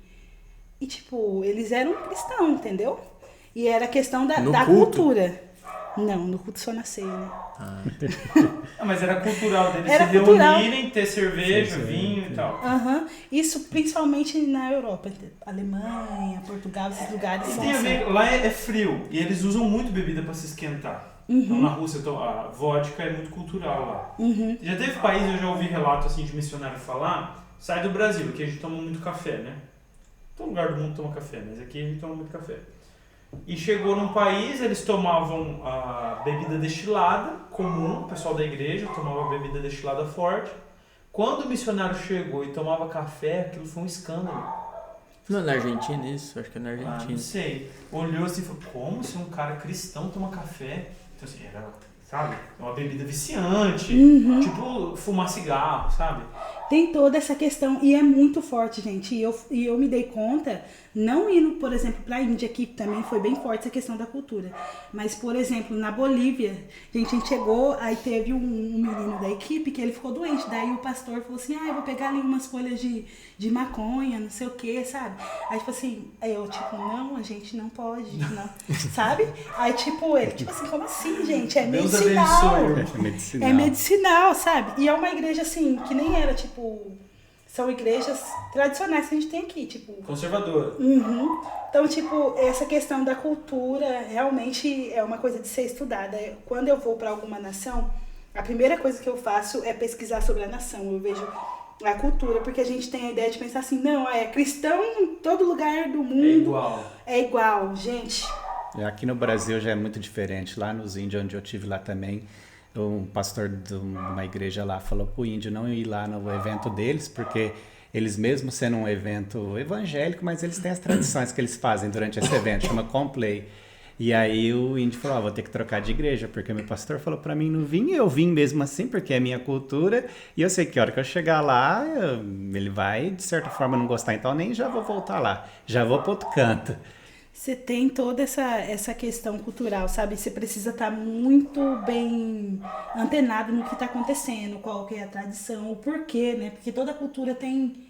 E, tipo, eles eram cristãos, entendeu? E era questão da cultura. Não, no culto só na ceia, né? Ah, mas era cultural deles Era se cultural. reunirem, ter cerveja, Sim, sim. vinho e tal. Aham. Isso principalmente na Europa. Alemanha, Portugal, esses lugares E são tem a assim. ver, lá é frio e eles usam muito bebida pra se esquentar. Então na Rússia a vodka é muito cultural lá. Já teve país, eu já ouvi relato assim de missionário falar, sai do Brasil, aqui a gente toma muito café, né? Todo lugar do mundo toma café, mas aqui a gente toma muito café. E chegou num país, eles tomavam a bebida destilada comum, o pessoal da igreja tomava bebida destilada forte. Quando o missionário chegou e tomava café, aquilo foi um escândalo. Não é na Argentina isso? Acho que é na Ah, Argentina. não sei. Olhou assim e falou, como se um cara cristão toma café? Então assim, era, sabe, uma bebida viciante, tipo fumar cigarro, sabe? Tem toda essa questão e é muito forte, gente. E eu me dei conta, não indo, por exemplo, para a Índia, que também foi bem forte essa questão da cultura. Mas, por exemplo, na Bolívia, a gente chegou, aí teve um menino da equipe que ele ficou doente. Daí o pastor falou assim, eu vou pegar ali umas folhas de maconha, não sei o que, sabe? Aí, tipo assim, aí eu, tipo, não, a gente não pode, não, sabe? Aí, tipo, ele, tipo assim, como assim, gente? É Deus medicinal. abençoe. É medicinal. É medicinal, sabe? E é uma igreja, assim, que nem era, tipo, são igrejas tradicionais que a gente tem aqui, tipo. Conservador. Então, tipo, essa questão da cultura realmente é uma coisa de ser estudada. Quando eu vou para alguma nação, a primeira coisa que eu faço é pesquisar sobre a nação. Eu vejo a cultura, porque a gente tem a ideia de pensar assim, não, é cristão em todo lugar do mundo. É igual. É igual, gente. Aqui no Brasil já é muito diferente. Lá nos índios, onde eu tive lá também, um pastor de uma igreja lá falou pro índio não ir lá no evento deles, porque eles mesmo sendo um evento evangélico, mas eles têm as tradições que eles fazem durante esse evento, chama Complay. E aí o índio falou, vou ter que trocar de igreja, porque meu pastor falou pra mim não vir, e eu vim mesmo assim, porque é minha cultura, e eu sei que a hora que eu chegar lá, ele vai, de certa forma, não gostar, então nem já vou voltar lá, já vou pro outro canto. Você tem toda essa questão cultural, sabe? Você precisa estar muito bem antenado no que está acontecendo, qual que é a tradição, o porquê, né? Porque toda cultura tem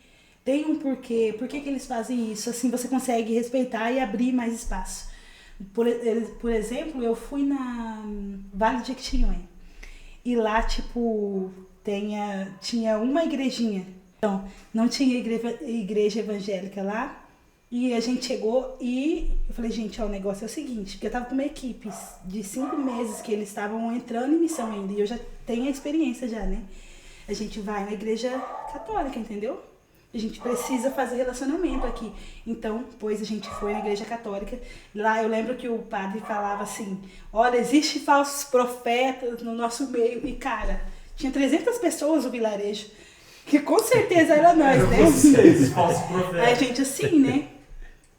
um porquê, por que eles fazem isso? Assim você consegue respeitar e abrir mais espaço. Por exemplo, eu fui na Vale de Jequitinhonha e lá, tipo, tinha uma igrejinha. Então, não tinha igreja evangélica lá. E a gente chegou e eu falei, gente, o negócio é o seguinte, porque eu tava com uma equipe de 5 meses que eles estavam entrando em missão ainda, e eu já tenho a experiência já, né? A gente vai na igreja católica, entendeu? A gente precisa fazer relacionamento aqui. Então, pois a gente foi na igreja católica. Lá eu lembro que o padre falava assim, olha, existem falsos profetas no nosso meio. E, cara, tinha 300 pessoas no vilarejo, que com certeza era nós, né? Vocês, falsos profetas. Aí a gente assim, né?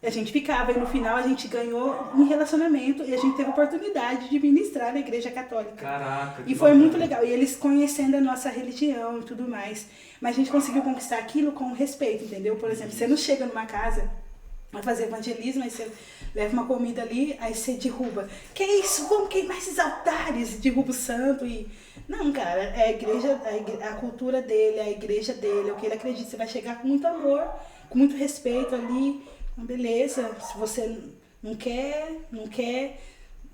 A gente ficava e no final a gente ganhou um relacionamento e a gente teve a oportunidade de ministrar na igreja católica. Caraca. E foi muito legal. E eles conhecendo a nossa religião e tudo mais. Mas a gente conseguiu conquistar aquilo com respeito, entendeu? Por exemplo, você não chega numa casa, vai fazer evangelismo, aí você leva uma comida ali, aí você derruba. Que é isso? Vamos queimar esses altares, derruba o santo e... Não, cara, é a igreja, a cultura dele, a igreja dele, é o que ele acredita. Você vai chegar com muito amor, com muito respeito ali. Então, beleza, se você não quer,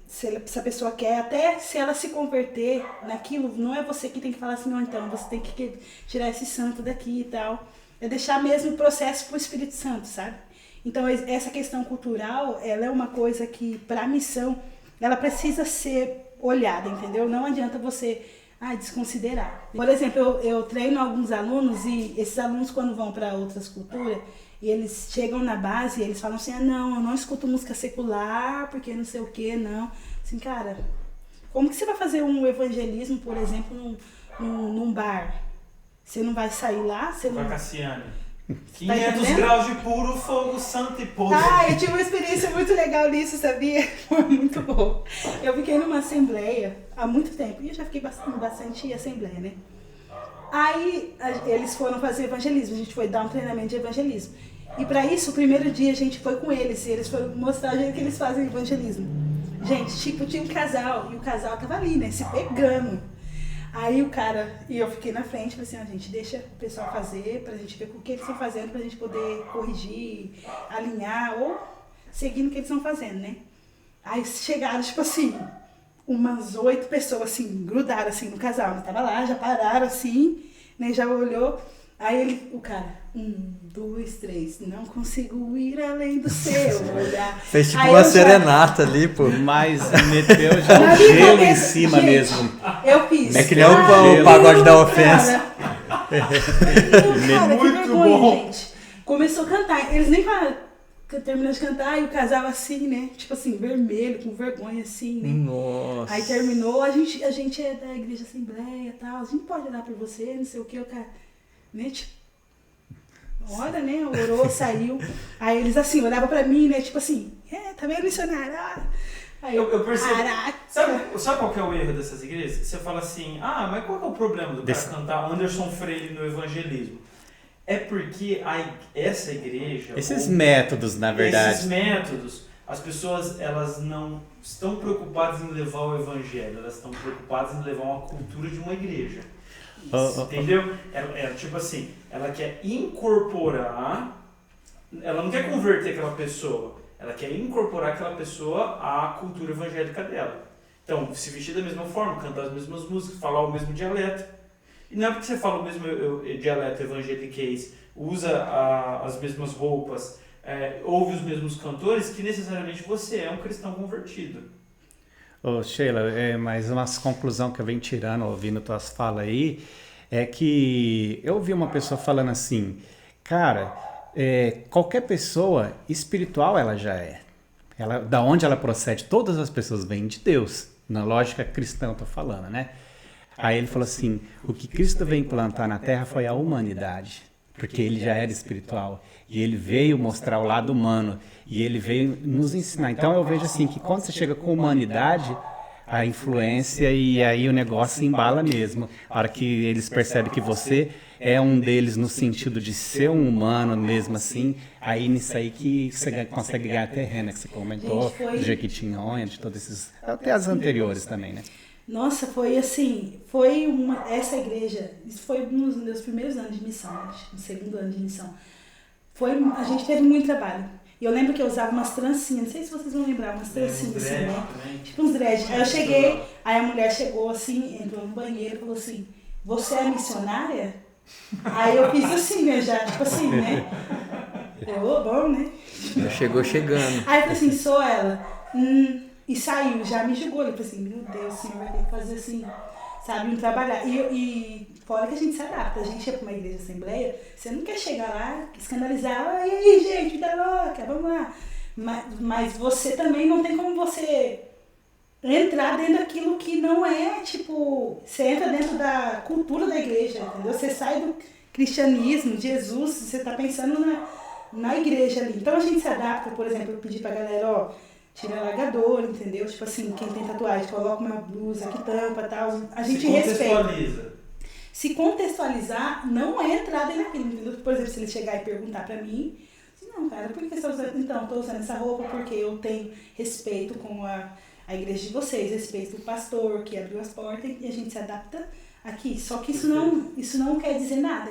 se a pessoa quer, até se ela se converter naquilo, não é você que tem que falar assim, não, então, você tem que tirar esse santo daqui e tal. É deixar mesmo o processo pro Espírito Santo, sabe? Então, essa questão cultural, ela é uma coisa que, pra missão, ela precisa ser olhada, entendeu? Não adianta você desconsiderar. Por exemplo, eu treino alguns alunos e esses alunos, quando vão para outras culturas, e eles chegam na base e eles falam assim, não, eu não escuto música secular, porque não sei o que, não. Assim, cara, como que você vai fazer um evangelismo, por exemplo, num bar? Você não vai sair lá? Você não... Vai, Cassiane. Tá 500 entendendo? graus de puro fogo santo e podre. Eu tive uma experiência muito legal nisso, sabia? Foi muito bom. Eu fiquei numa assembleia há muito tempo, e eu já fiquei bastante em assembleia, né? Aí eles foram fazer evangelismo, a gente foi dar um treinamento de evangelismo. E para isso, o primeiro dia a gente foi com eles, e eles foram mostrar o jeito que eles fazem evangelismo. Gente, tipo, tinha um casal, e o casal tava ali, né, se pegando. Aí o cara, e eu fiquei na frente, falei assim, gente, deixa o pessoal fazer, pra gente ver o que eles estão fazendo, pra gente poder corrigir, alinhar, ou seguir no que eles estão fazendo, né? Aí chegaram, tipo assim, umas 8 pessoas, assim, grudaram, assim, no casal. Tava lá, já pararam, assim, né, já olhou. Aí o cara, 1, 2, 3, não consigo ir além do seu olhar. Fez tipo Aí uma eu já- serenata ali, pô. Mas meteu já Na o minha gelo em cabeça, cima gente, mesmo. Eu fiz. É que nem o "Ai, pagode da meu ofensa." cara." Cara, que Muito vergonha, bom. gente. Começou a cantar. Eles nem falaram, terminou de cantar e o casal assim, né? Tipo assim, vermelho, com vergonha assim, né? Nossa. Aí terminou, a gente é da igreja Assembleia e tal, a gente pode orar por você, não sei o que, o cara, né, tipo, ora, né, orou, saiu, aí eles assim, olhavam pra mim, né, tipo assim, tá vendo, missionário? Ah. Aí Eu percebo. caraca. Sabe qual que é o erro dessas igrejas? Você fala assim, mas qual que é o problema do cara cantar Anderson Freire no evangelismo? É porque essa igreja... Esses ou métodos, na verdade. Esses métodos, as pessoas elas não estão preocupadas em levar o evangelho, elas estão preocupadas em levar uma cultura de uma igreja. Entendeu? Tipo assim, ela quer incorporar, ela não quer converter aquela pessoa, ela quer incorporar aquela pessoa à cultura evangélica dela. Então, se vestir da mesma forma, cantar as mesmas músicas, falar o mesmo dialeto. E não é porque você fala o mesmo dialeto evangeliquez, usa as mesmas roupas, ouve os mesmos cantores, que necessariamente você é um cristão convertido. Ô, Sheila, mas uma conclusão que eu venho tirando, ouvindo tuas falas aí, é que eu ouvi uma pessoa falando assim, cara, qualquer pessoa espiritual ela já é. Da onde ela procede, todas as pessoas vêm de Deus. Na lógica cristã eu tô falando, né? Aí ele falou assim, o que Cristo veio implantar na Terra foi a humanidade, porque ele já era espiritual. E ele veio mostrar o lado humano, e ele veio nos ensinar. Então eu vejo assim, que quando você chega com humanidade, a influência e aí o negócio se embala mesmo. A hora que eles percebem que você é um deles no sentido de ser um humano mesmo assim, aí nisso aí que você consegue ganhar terreno, que você comentou, Gente, foi- do Jequitinhonha, de todos esses, até as anteriores também, né? Nossa, foi assim, essa igreja, isso foi nos meus primeiros anos de missão, acho, no segundo ano de missão. A gente teve muito trabalho. E eu lembro que eu usava umas trancinhas, não sei se vocês vão lembrar, umas trancinhas assim, né? Tipo uns dread. Aí eu cheguei, aí a mulher chegou assim, entrou no banheiro e falou assim, você é missionária? Aí eu fiz assim, né, já, tipo assim, né? Bom, né? Já chegou chegando. Aí eu falei assim, sou ela. E saiu, já me julgou. Ele falou assim, meu Deus, o senhor vai ter que fazer assim, sabe, um trabalhar. E fora que a gente se adapta, a gente ia pra uma igreja assembleia, você não quer chegar lá, escandalizar, e aí, gente, vida louca, vamos lá. Mas você também não tem como você entrar dentro daquilo que não é, tipo, você entra dentro da cultura da igreja, entendeu? Você sai do cristianismo, Jesus, você tá pensando na igreja ali. Então a gente se adapta, por exemplo, eu pedi pra galera, tira largador, entendeu? Tipo assim, quem tem tatuagem, coloca uma blusa que tampa e tal. A gente respeita. Se contextualizar, não é entrar dentro daquilo, entendeu? Por exemplo, se ele chegar e perguntar pra mim, assim, não, cara, por que você está usando? Então, tô usando essa roupa porque eu tenho respeito com a igreja de vocês, respeito o pastor que abriu as portas e a gente se adapta aqui. Só que isso não quer dizer nada.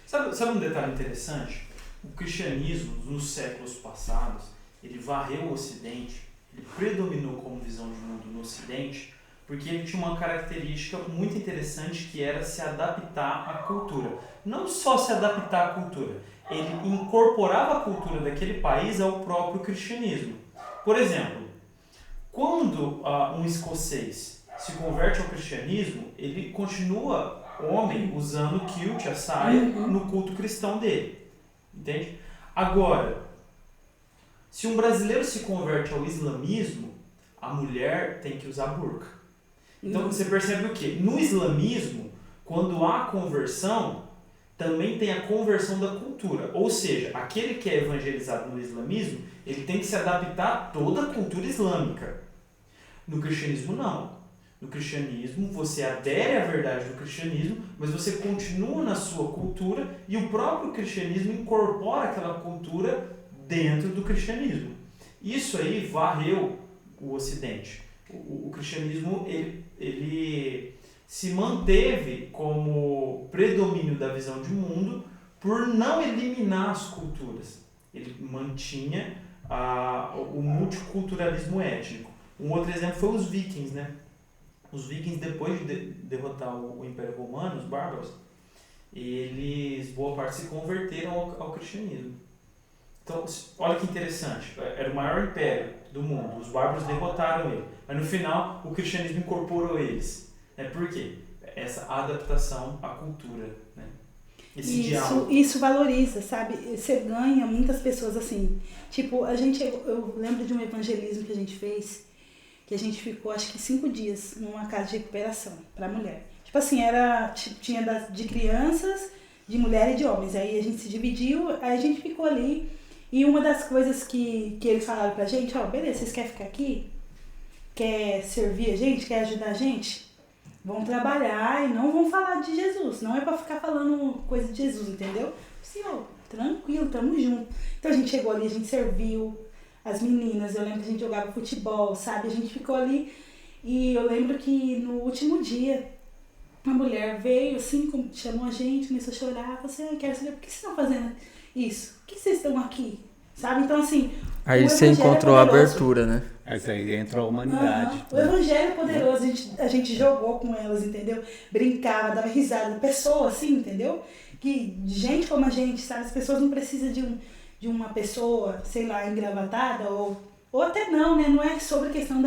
Sabe um detalhe interessante? O cristianismo, nos séculos passados, ele varreu o Ocidente, ele predominou como visão de mundo no Ocidente, porque ele tinha uma característica muito interessante que era se adaptar à cultura. Não só se adaptar à cultura, ele incorporava a cultura daquele país ao próprio cristianismo. Por exemplo, quando um escocês se converte ao cristianismo, ele continua homem usando o kilt, a saia, no culto cristão dele. Entende? Agora, se um brasileiro se converte ao islamismo, a mulher tem que usar burca. Então você percebe o quê? No islamismo, quando há conversão, também tem a conversão da cultura. Ou seja, aquele que é evangelizado no islamismo, ele tem que se adaptar a toda a cultura islâmica. No cristianismo, não. No cristianismo, você adere à verdade do cristianismo, mas você continua na sua cultura e o próprio cristianismo incorpora aquela cultura dentro do cristianismo. Isso aí varreu o Ocidente. O cristianismo ele se manteve como predomínio da visão de mundo por não eliminar as culturas. Ele mantinha o multiculturalismo étnico. Um outro exemplo foi os vikings, né? os vikings, depois de derrotar o Império Romano, os bárbaros, eles, boa parte, se converteram ao cristianismo. Então, olha que interessante, era o maior império do mundo, os bárbaros derrotaram ele, mas no final o cristianismo incorporou eles. Por quê? Essa adaptação à cultura, né? Esse diálogo. Isso valoriza, sabe? Você ganha muitas pessoas assim. Tipo, eu lembro de um evangelismo que a gente fez, que a gente ficou acho que 5 dias numa casa de recuperação para mulher. Tipo assim, tinha de crianças, de mulher e de homens. Aí a gente se dividiu, aí a gente ficou ali. E uma das coisas que eles falaram pra gente, beleza, vocês querem ficar aqui? Quer servir a gente? Quer ajudar a gente? Vão trabalhar e não vão falar de Jesus. Não é pra ficar falando coisa de Jesus, entendeu? Assim, tranquilo, tamo junto. Então a gente chegou ali, a gente serviu as meninas. Eu lembro que a gente jogava futebol, sabe? A gente ficou ali e eu lembro que no último dia uma mulher veio assim, chamou a gente, começou a chorar. Falou assim, quero saber por que vocês estão fazendo isso? Por que vocês estão aqui? Sabe? Então assim... Aí você encontrou a abertura, né? Aí entrou a humanidade. O evangelho é poderoso, a gente jogou com elas, entendeu? Brincava, dava risada, pessoa assim, entendeu? Que gente como a gente, sabe? As pessoas não precisam de uma pessoa, sei lá, engravatada ou até não, né? Não é sobre a questão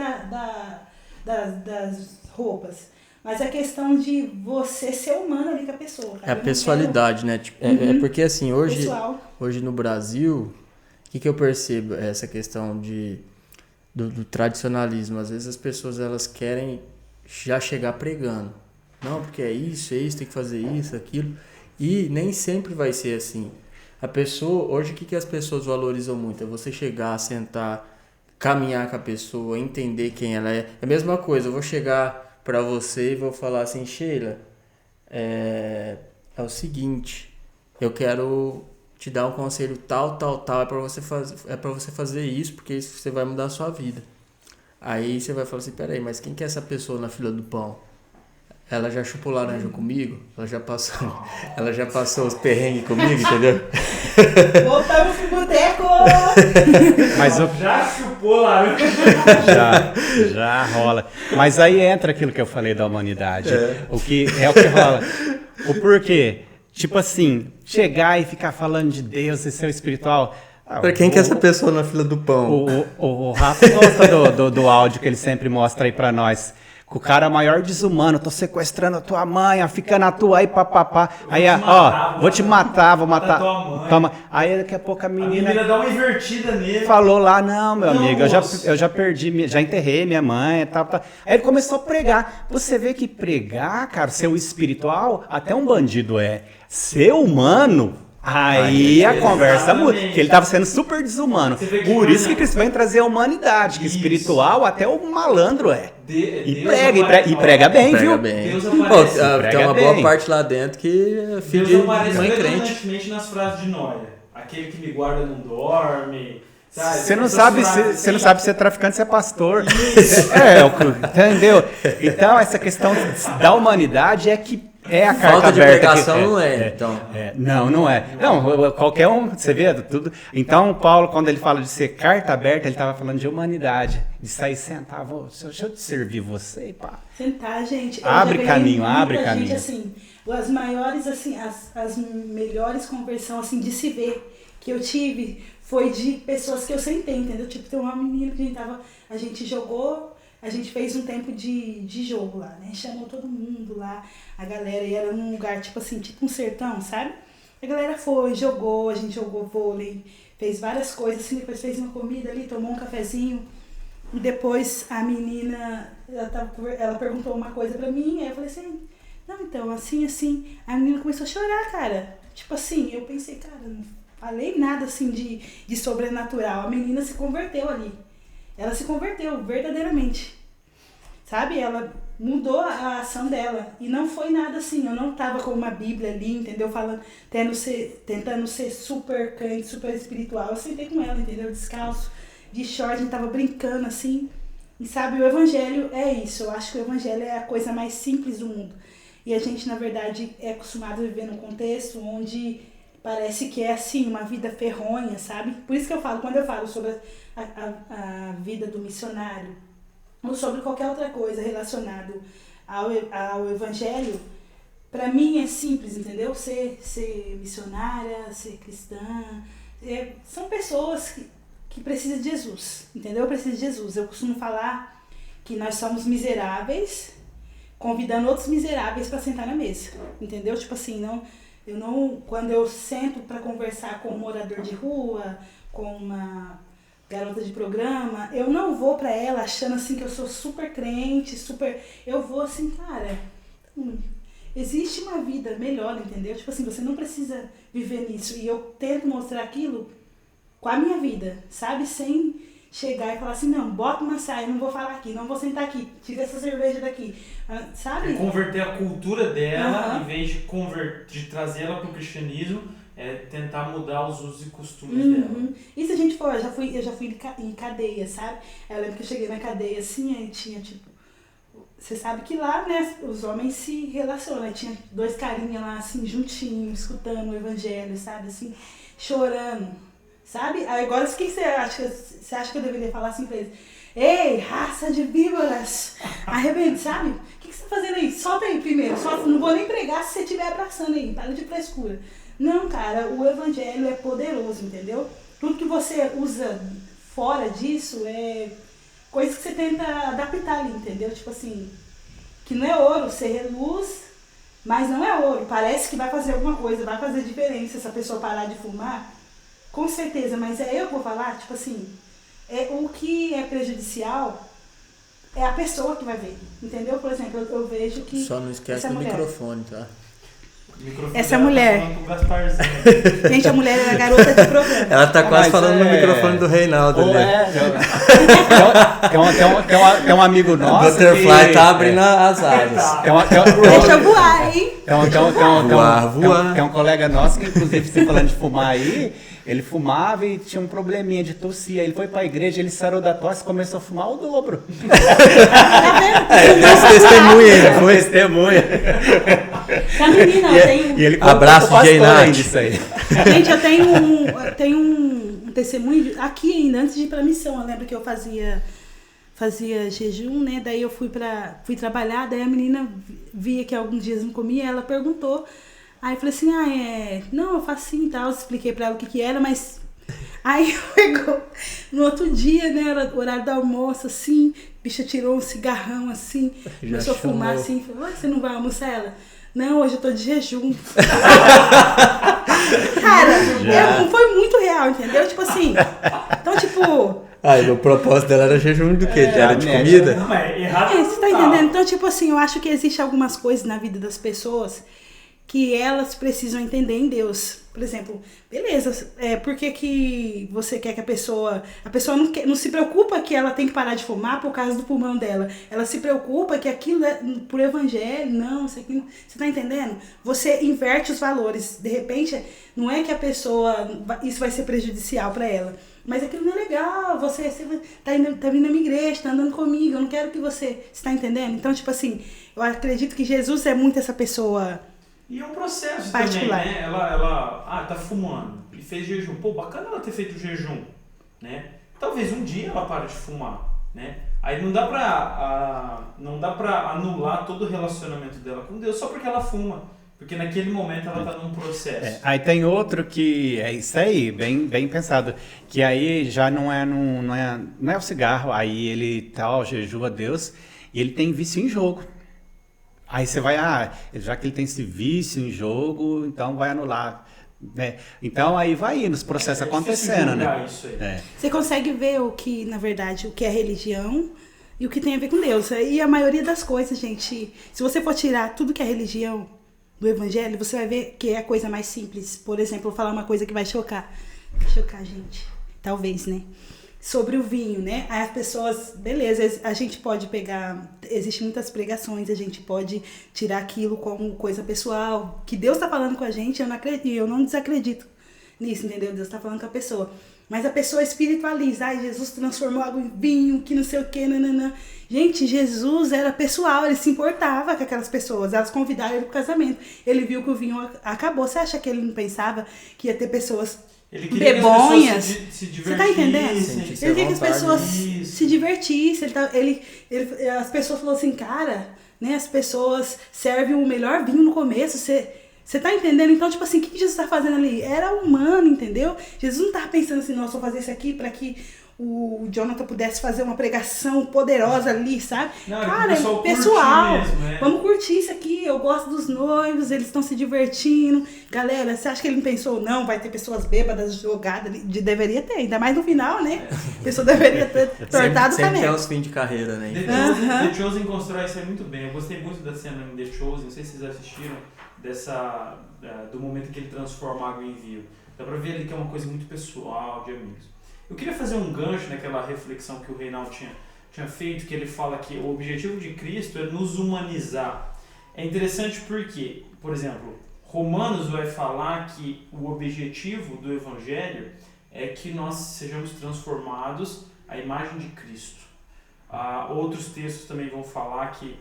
das roupas, mas a questão de você ser humano ali com a pessoa. Cara. É a pessoalidade, né? Tipo, é porque assim, hoje no Brasil, o que eu percebo? Essa questão do tradicionalismo. Às vezes as pessoas elas querem já chegar pregando. Não, porque é isso, tem que fazer isso, aquilo. E nem sempre vai ser assim. A pessoa, hoje o que as pessoas valorizam muito? É você chegar, sentar, caminhar com a pessoa, entender quem ela é. É a mesma coisa, eu vou chegar pra você e vou falar assim, Sheila, é o seguinte, eu quero te dar um conselho tal, é pra você fazer isso, porque isso você vai mudar a sua vida. Aí você vai falar assim, peraí, mas quem que é essa pessoa na fila do pão? Ela já chupou laranja comigo? Ela já passou os perrengues comigo, entendeu? Voltamos pro boteco! Mas já chupou laranja? Já rola. Mas aí entra aquilo que eu falei da humanidade. O que rola. O porquê? Tipo assim, chegar e ficar falando de Deus e seu espiritual. Pra quem que é essa pessoa na fila do pão? O Rafa gosta do áudio que ele sempre mostra aí pra nós. O cara maior desumano, tô sequestrando a tua mãe, fica na tua aí, papapá. Aí, vou te matar, vou matar tua mãe. Aí daqui a pouco a menina dá uma invertida nele. Falou lá, não, meu amigo, eu já perdi, já enterrei minha mãe, tal. Aí ele começou a pregar. Você vê que pregar, cara, ser o espiritual, até um bandido é. Ser humano, aí a conversa muda. Que ele estava sendo super desumano. Por isso que Cristo vem trazer a humanidade, que espiritual até o malandro é. E prega bem, viu? Deus aparece. Tem uma boa parte lá dentro que é filho de mãe crente. Nas frases de Noia. Aquele que me guarda não dorme. Você não sabe se é traficante, se é pastor. Entendeu? Então, essa questão da humanidade é que é a carta falta de aberta pregação não é, então. Não é. Não, qualquer um, você vê tudo. Então, Paulo, quando ele fala de ser carta aberta, ele estava falando de humanidade, de sair sentar, deixa eu te servir você, pá. Sentar, gente. Abre caminho. Gente, assim, as maiores, assim, as melhores conversões, assim, de se ver que eu tive foi de pessoas que eu sentei, entendeu? Tipo, tem uma menina que a gente jogou. A gente fez um tempo de jogo lá, né? Chamou todo mundo lá, a galera, e era num lugar, tipo assim, tipo um sertão, sabe? A galera foi, jogou, a gente jogou vôlei, fez várias coisas, assim, depois fez uma comida ali, tomou um cafezinho. E depois a menina, ela perguntou uma coisa pra mim, aí eu falei assim, não, então, assim. A menina começou a chorar, cara. Tipo assim, eu pensei, cara, não falei nada, assim, de sobrenatural. A menina se converteu ali. Ela se converteu verdadeiramente, sabe? Ela mudou a ação dela e não foi nada assim. Eu não tava com uma Bíblia ali, entendeu? Tentando ser super crente, super espiritual. Eu sentei com ela, entendeu? Descalço, de short, a gente tava brincando assim. E sabe, o evangelho é isso. Eu acho que o evangelho é a coisa mais simples do mundo. E a gente, na verdade, é acostumado a viver num contexto onde parece que é assim, uma vida ferronha, sabe? Por isso que eu falo, quando eu falo sobre a vida do missionário, ou sobre qualquer outra coisa relacionado ao evangelho, para mim é simples, entendeu? Ser missionária, ser cristã, são pessoas que precisam de Jesus, entendeu? Precisam de Jesus. Eu costumo falar que nós somos miseráveis, convidando outros miseráveis para sentar na mesa, entendeu? Tipo assim, quando eu sento para conversar com um morador de rua, com uma garota de programa, eu não vou para ela achando assim que eu sou super crente, eu vou assim, cara, existe uma vida melhor, entendeu? Tipo assim, você não precisa viver nisso, e eu tento mostrar aquilo com a minha vida, sabe? Sem chegar e falar assim, não, bota uma saia, não vou falar aqui, não vou sentar aqui, tira essa cerveja daqui, sabe? Converter a cultura dela, em vez de trazer ela para o cristianismo, tentar mudar os usos e costumes dela. E se a gente for, eu já fui em cadeia, sabe? Eu lembro que eu cheguei na cadeia assim, aí tinha tipo, você sabe que lá, né, os homens se relacionam, aí tinha 2 carinhas lá assim, juntinhos, escutando o evangelho, sabe, assim, chorando. Sabe? Agora, o que você acha? Você acha que eu deveria falar assim pra eles? Ei, raça de víboras! Arrebente, sabe? O que você tá fazendo aí? Solta aí primeiro. Não vou nem pregar se você estiver abraçando aí. Para de frescura. Não, cara, o evangelho é poderoso, entendeu? Tudo que você usa fora disso é coisa que você tenta adaptar ali, entendeu? Tipo assim, que não é ouro, você reluz, mas não é ouro. Parece que vai fazer alguma coisa, vai fazer diferença se a pessoa parar de fumar. Com certeza, mas eu vou falar, tipo assim, o que é prejudicial é a pessoa que vai ver, entendeu? Por exemplo, eu vejo que Só não esquece do microfone, tá? Essa mulher. Tá Gente, a mulher era garota de programa. Ela tá quase falando no microfone do Reinaldo ali. Tem um amigo nosso. O Butterfly tá abrindo as asas. Deixa eu voar, hein? Tem um colega nosso que, inclusive, você falando de fumar aí, ele fumava e tinha um probleminha de tossir. Aí ele foi pra igreja, ele sarou da tosse e começou a fumar o dobro. Esse testemunha aí, Foi testemunha. A menina, eu tenho... Abraço, Jeinat. Gente, eu tenho um testemunho aqui ainda, antes de ir pra missão. Eu lembro que eu fazia jejum, né? Daí eu fui trabalhar, daí a menina via que alguns dias não comia, ela perguntou. Aí eu falei assim, não, eu faço assim e tal, expliquei pra ela o que era, mas... Aí pegou, no outro dia, né, era o horário do almoço, assim, a bicha tirou um cigarrão, assim, começou a fumar, assim, falou, você não vai almoçar? Ela, não, hoje eu tô de jejum. Cara, foi muito real, entendeu? Tipo assim, então tipo... O propósito dela era jejum do quê? Era de comida? Não, é errado. Você tá entendendo? Então, tipo assim, eu acho que existe algumas coisas na vida das pessoas que elas precisam entender em Deus. Por exemplo, beleza, por que você quer que a pessoa não se preocupa que ela tem que parar de fumar por causa do pulmão dela. Ela se preocupa que aquilo é por evangelho, não, isso aqui, você tá entendendo? Você inverte os valores. De repente, não é que a pessoa, isso vai ser prejudicial para ela. Mas aquilo não é legal, você tá vindo na minha igreja, tá andando comigo, eu não quero que você tá entendendo? Então, tipo assim, eu acredito que Jesus é muito essa pessoa... E é um processo particular. também, né? Ela tá fumando e fez jejum. Pô, bacana ela ter feito jejum, né? Talvez um dia ela pare de fumar, né? Aí não dá pra anular todo o relacionamento dela com Deus só porque ela fuma. Porque naquele momento ela tá num processo. Aí tem outro que é isso aí, bem pensado. Que aí já não é o cigarro, aí ele jejua a Deus e ele tem vício em jogo. Aí você vai, já que ele tem esse vício em jogo, então vai anular, né? Então aí vai indo os processos acontecendo, né? Isso aí. Você consegue ver o que, na verdade, o que é religião e o que tem a ver com Deus. E a maioria das coisas, gente, se você for tirar tudo que é religião do evangelho, você vai ver que é a coisa mais simples. Por exemplo, eu vou falar uma coisa que vai chocar, gente, talvez, né? Sobre o vinho, né? Aí as pessoas, beleza, a gente pode pegar, existem muitas pregações, a gente pode tirar aquilo como coisa pessoal, que Deus tá falando com a gente, eu não desacredito nisso, entendeu? Deus tá falando com a pessoa. Mas a pessoa espiritualiza, Jesus transformou água em vinho, que não sei o que, nananã. Gente, Jesus era pessoal, ele se importava com aquelas pessoas, elas convidaram ele pro casamento. Ele viu que o vinho acabou. Você acha que ele não pensava que ia ter pessoas Ele queria bebonhas. que as pessoas se Você tá entendendo? Sentisse Ele queria que as vontade. pessoas Isso. se divertissem. As pessoas falaram assim, cara, né? As pessoas servem o melhor vinho no começo. Você tá entendendo? Então, tipo assim, o que Jesus tá fazendo ali? Era humano, entendeu? Jesus não tava pensando assim, nossa, vou fazer isso aqui pra que o Jonathan pudesse fazer uma pregação poderosa ali, sabe? Não, cara, o é pessoal. mesmo, né? Vamos curtir isso aqui. Eu gosto dos noivos, eles estão se divertindo. Galera, você acha que ele não pensou, não, vai ter pessoas bêbadas jogadas ali? Deveria ter, ainda mais no final, né? A pessoa deveria ter tortado o Sempre tem caneco. os fins de carreira, né? The Chosen constrói isso aí muito bem. Eu gostei muito da cena em The Chosen, não sei se vocês assistiram, do momento em que ele transforma a água em vinho. Dá pra ver ali que é uma coisa muito pessoal, de amigos. Eu queria fazer um gancho naquela reflexão que o Reinaldo tinha feito, que ele fala que o objetivo de Cristo é nos humanizar. É interessante porque, por exemplo, Romanos vai falar que o objetivo do Evangelho é que nós sejamos transformados à imagem de Cristo. Outros textos também vão falar que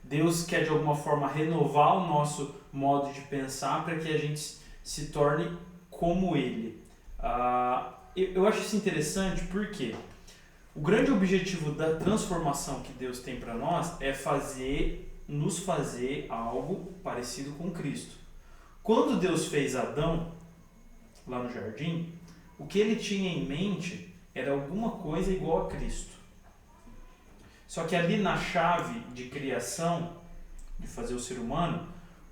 Deus quer de alguma forma renovar o nosso modo de pensar para que a gente se torne como Ele. Eu acho isso interessante porque o grande objetivo da transformação que Deus tem para nós é nos fazer algo parecido com Cristo. Quando Deus fez Adão lá no jardim, o que ele tinha em mente era alguma coisa igual a Cristo. Só que ali na chave de criação, de fazer o ser humano,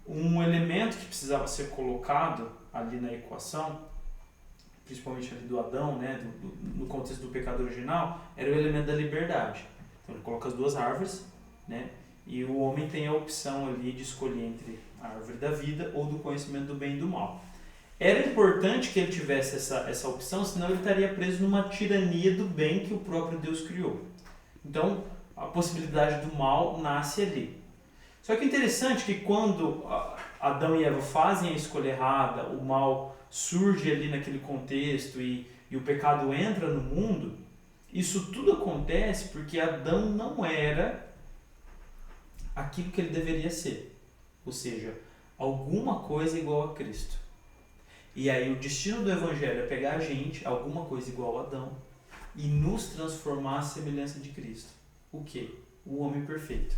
um elemento que precisava ser colocado ali na equação, principalmente ali do Adão, né, no contexto do pecado original, era o elemento da liberdade. Então ele coloca as duas árvores, né, e o homem tem a opção ali de escolher entre a árvore da vida ou do conhecimento do bem e do mal. Era importante que ele tivesse essa opção, senão ele estaria preso numa tirania do bem que o próprio Deus criou. Então, a possibilidade do mal nasce ali. Só que é interessante que quando Adão e Eva fazem a escolha errada, o mal surge ali naquele contexto e o pecado entra no mundo, isso tudo acontece porque Adão não era aquilo que ele deveria ser. Ou seja, alguma coisa igual a Cristo. E aí o destino do Evangelho é pegar a gente, alguma coisa igual a Adão, e nos transformar à semelhança de Cristo. O quê? O homem perfeito.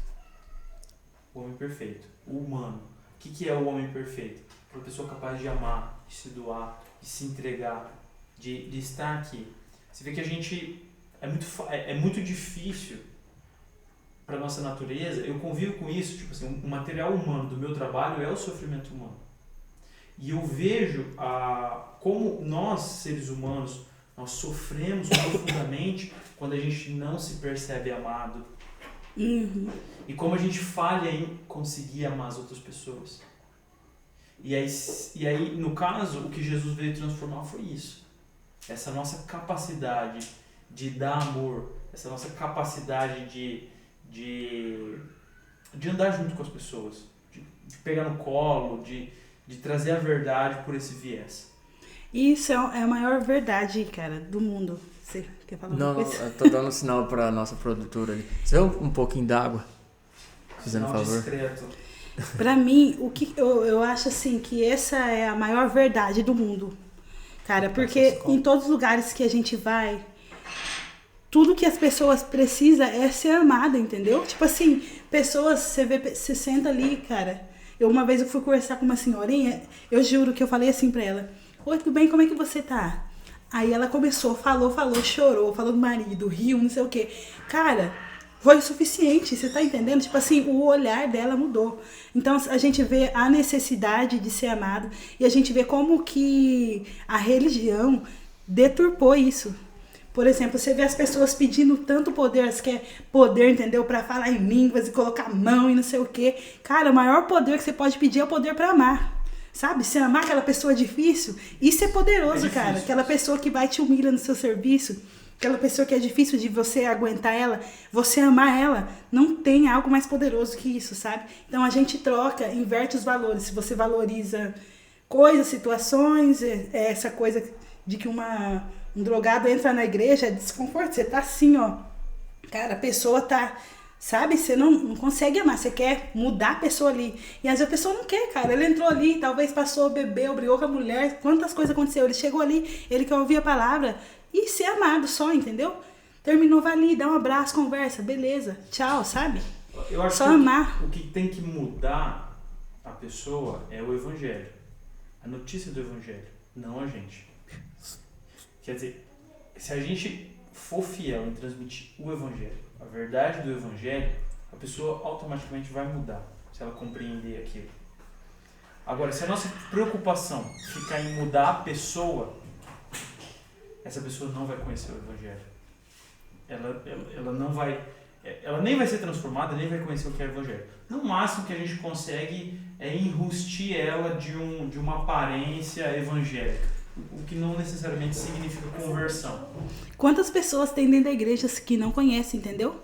O homem perfeito. O humano. O que é o homem perfeito? Aquela pessoa capaz de amar, de se doar, de se entregar, de estar aqui. Você vê que a gente... É muito difícil para nossa natureza. Eu convivo com isso. Tipo assim, o material humano do meu trabalho é o sofrimento humano. E eu vejo como nós, seres humanos, nós sofremos profundamente quando a gente não se percebe amado. Uhum. E como a gente falha em conseguir amar as outras pessoas. E aí, no caso, o que Jesus veio transformar foi isso. Essa nossa capacidade de dar amor, essa nossa capacidade de andar junto com as pessoas, de pegar no colo, de trazer a verdade por esse viés. Isso é a maior verdade, cara, do mundo. Você quer falar alguma coisa? Eu tô dando sinal pra nossa produtora ali. Você vê um pouquinho d'água? Fazendo Sinal favor. discreto. Pra mim, o que eu acho assim, que essa é a maior verdade do mundo. Cara, porque em todos os lugares que a gente vai, tudo que as pessoas precisam é ser amada, entendeu? Tipo assim, pessoas, você senta ali, cara. Uma vez eu fui conversar com uma senhorinha, eu juro que eu falei assim pra ela: oi, tudo bem? Como é que você tá? Aí ela começou, falou, chorou, falou do marido, riu, não sei o quê. Cara, foi o suficiente, você tá entendendo? Tipo assim, o olhar dela mudou. Então a gente vê a necessidade de ser amado e a gente vê como que a religião deturpou isso. Por exemplo, você vê as pessoas pedindo tanto poder, elas querem poder, entendeu? Pra falar em línguas e colocar a mão e não sei o quê. Cara, o maior poder que você pode pedir é o poder pra amar. Sabe? Você amar aquela pessoa difícil, isso é poderoso, cara. Aquela pessoa que vai te humilhar no seu serviço, aquela pessoa que é difícil de você aguentar ela, você amar ela, não tem algo mais poderoso que isso, sabe? Então a gente troca, inverte os valores. Se você valoriza coisas, situações, essa coisa de que um drogado entra na igreja, é desconforto. Você tá assim, ó. Cara, a pessoa tá Sabe? Você não consegue amar, você quer mudar a pessoa ali. E às vezes a pessoa não quer, cara. Ele entrou ali, talvez passou, bebeu, brigou com a mulher, quantas coisas aconteceu. Ele chegou ali, ele quer ouvir a palavra e ser amado só, entendeu? Terminou, vai ali, dá um abraço, conversa, beleza, tchau, sabe? Eu acho Só que amar. o que tem que mudar a pessoa é o evangelho. A notícia do evangelho, não a gente. Quer dizer, se a gente for fiel em transmitir o evangelho, a verdade do evangelho, a pessoa automaticamente vai mudar, se ela compreender aquilo. Agora, se a nossa preocupação ficar em mudar a pessoa, essa pessoa não vai conhecer o evangelho. Ela não vai, ela nem vai ser transformada, nem vai conhecer o que é o evangelho. No máximo que a gente consegue é enrustir ela de uma aparência evangélica, o que não necessariamente significa conversão. Quantas pessoas tem dentro da igreja que não conhecem, entendeu?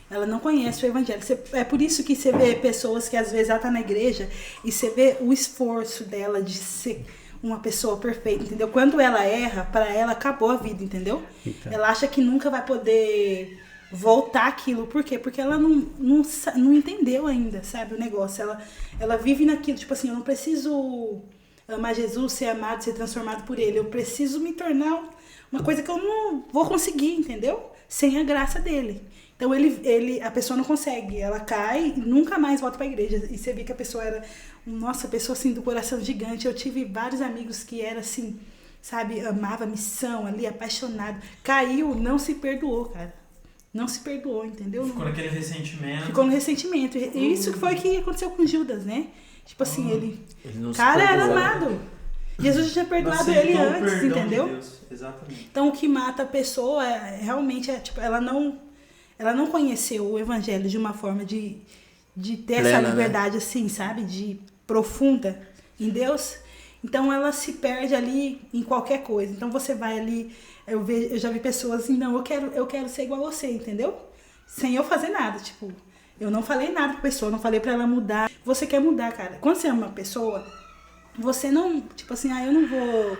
Ela não conhece o evangelho. É por isso que você vê pessoas que às vezes ela tá na igreja e você vê o esforço dela de ser uma pessoa perfeita, entendeu? Quando ela erra, para ela acabou a vida, entendeu? Então. Ela acha que nunca vai poder voltar aquilo. Por quê? Porque ela não entendeu ainda, sabe, o negócio. Ela vive naquilo, tipo assim, eu não preciso amar Jesus, ser amado, ser transformado por Ele. Eu preciso me tornar uma coisa que eu não vou conseguir, entendeu? Sem a graça dele. Então a pessoa não consegue, ela cai e nunca mais volta para a igreja. E você vê que a pessoa era, nossa, pessoa assim do coração gigante. Eu tive vários amigos que era assim, sabe, amava a missão ali, apaixonado. Caiu, não se perdoou, cara. Não se perdoou, entendeu? Ficou naquele ressentimento. Ficou no ressentimento. E isso que foi o que aconteceu com Judas, né? Tipo assim, Ele não se cara era perdoou. amado. Jesus já tinha perdoado Aceitou ele o antes, perdão de entendeu? Deus. Exatamente. Então o que mata a pessoa realmente é, tipo, ela não conheceu o evangelho de uma forma de ter Plena, essa né? liberdade assim, sabe? De profunda em Deus. Então ela se perde ali em qualquer coisa. Então você vai ali, eu já vi pessoas assim, não, eu quero ser igual a você, entendeu? Sem eu fazer nada, tipo, eu não falei nada pra pessoa, não falei pra ela mudar. Você quer mudar, cara. Quando você ama uma pessoa, você não, tipo assim, eu não vou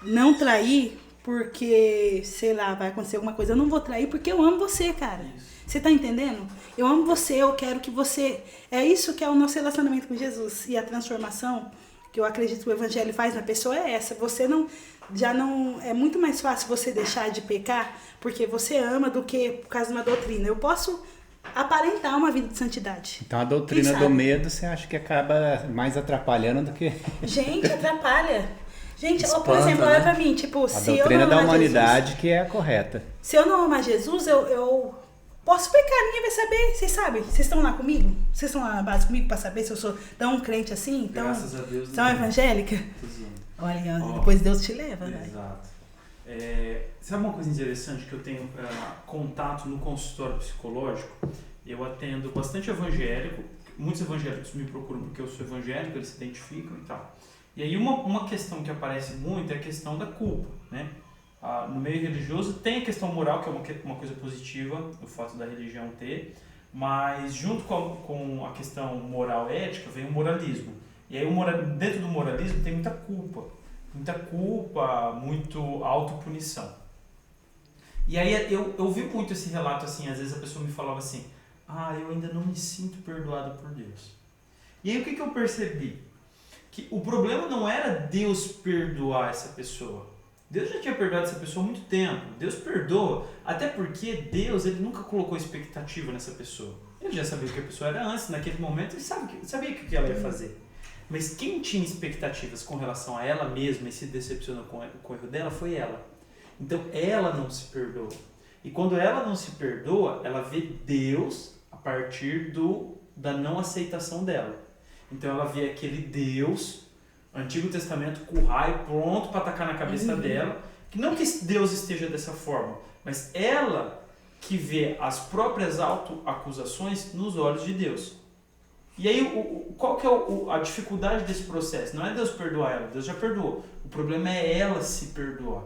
não trair porque, sei lá, vai acontecer alguma coisa. Eu não vou trair porque eu amo você, cara. Você tá entendendo? Eu amo você, eu quero que você... É isso que é o nosso relacionamento com Jesus. E a transformação que eu acredito que o evangelho faz na pessoa é essa. Você já não... É muito mais fácil você deixar de pecar porque você ama do que por causa de uma doutrina. Eu posso aparentar uma vida de santidade. Então a doutrina Quem do sabe? medo você acha que acaba mais atrapalhando do que Gente, atrapalha. Gente, por Espanta, exemplo, né? olha pra mim, tipo, a se eu doutrina não da amar humanidade Jesus, que é a correta. se eu não amar Jesus, eu posso pecar, ninguém vai saber. Vocês sabem? Vocês estão lá comigo? Vocês estão lá na base comigo pra saber se eu sou tão crente assim? Tão, Graças a Deus. tão evangélica? Olha, depois Deus te leva, né? Exato. Sabe uma coisa interessante que eu tenho contato no consultório psicológico? Eu atendo bastante evangélico, muitos evangélicos me procuram porque eu sou evangélico, eles se identificam e tal. E aí uma questão que aparece muito é a questão da culpa, né? No meio religioso tem a questão moral, que é uma coisa positiva, o fato da religião ter, mas junto com a questão moral ética vem o moralismo. E aí dentro do moralismo tem muita culpa, muito autopunição. E aí eu vi muito esse relato assim, às vezes a pessoa me falava assim, eu ainda não me sinto perdoado por Deus. E aí o que eu percebi? Que o problema não era Deus perdoar essa pessoa. Deus já tinha perdoado essa pessoa há muito tempo. Deus perdoa, até porque Deus ele nunca colocou expectativa nessa pessoa. Ele já sabia o que a pessoa era antes, naquele momento ele sabia o que ela ia fazer. Mas quem tinha expectativas com relação a ela mesma e se decepcionou com o erro dela foi ela. Então ela não se perdoa. E quando ela não se perdoa, ela vê Deus a partir da não aceitação dela. Então ela vê aquele Deus, Antigo Testamento, com o raio pronto para atacar na cabeça dela. Que não que Deus esteja dessa forma, mas ela que vê as próprias autoacusações nos olhos de Deus. E aí, qual que é a dificuldade desse processo? Não é Deus perdoar ela, Deus já perdoou. O problema é ela se perdoar.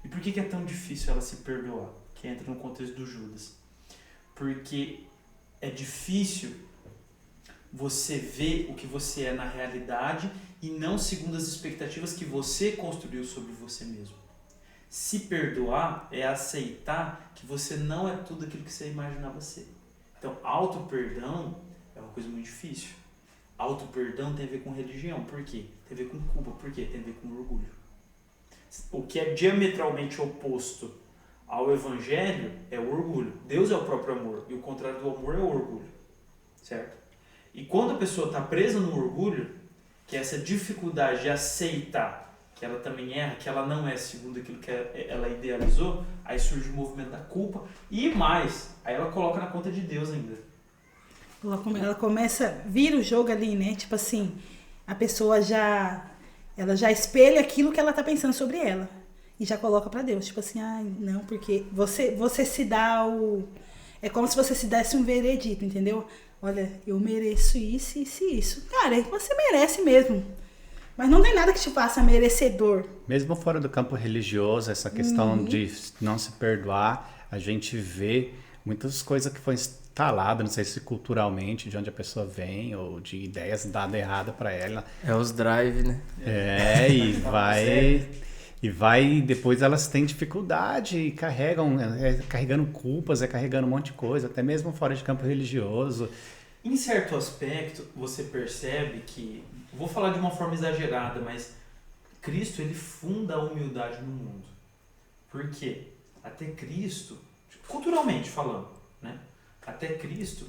E por que é tão difícil ela se perdoar? Que entra no contexto do Judas. Porque é difícil você ver o que você é na realidade e não segundo as expectativas que você construiu sobre você mesmo. Se perdoar é aceitar que você não é tudo aquilo que você imaginava ser. Então, auto-perdão é uma coisa muito difícil. Auto-perdão tem a ver com religião. Por quê? Tem a ver com culpa. Por quê? Tem a ver com orgulho. O que é diametralmente oposto ao evangelho é o orgulho. Deus é o próprio amor. E o contrário do amor é o orgulho. Certo? E quando a pessoa está presa no orgulho, que é essa dificuldade de aceitar que ela também erra, que ela não é segundo aquilo que ela idealizou, aí surge o movimento da culpa e mais, aí ela coloca na conta de Deus ainda. Ela começa, vira o jogo ali, né? Tipo assim, a pessoa ela já espelha aquilo que ela tá pensando sobre ela e já coloca pra Deus, tipo assim, não, porque você se dá é como se você se desse um veredito, entendeu? Olha, eu mereço isso, isso e isso. Cara, você merece mesmo. Mas não tem nada que te faça merecedor. Mesmo fora do campo religioso, essa questão de não se perdoar, a gente vê muitas coisas que foi instalada, não sei se culturalmente, de onde a pessoa vem, ou de ideias dadas erradas para ela. É os drive, né? E depois elas têm dificuldade e carregando culpas, carregando um monte de coisa, até mesmo fora de campo religioso. Em certo aspecto, você percebe que, vou falar de uma forma exagerada, mas Cristo ele funda a humildade no mundo. Por quê? Até Cristo, culturalmente falando, né? Até Cristo,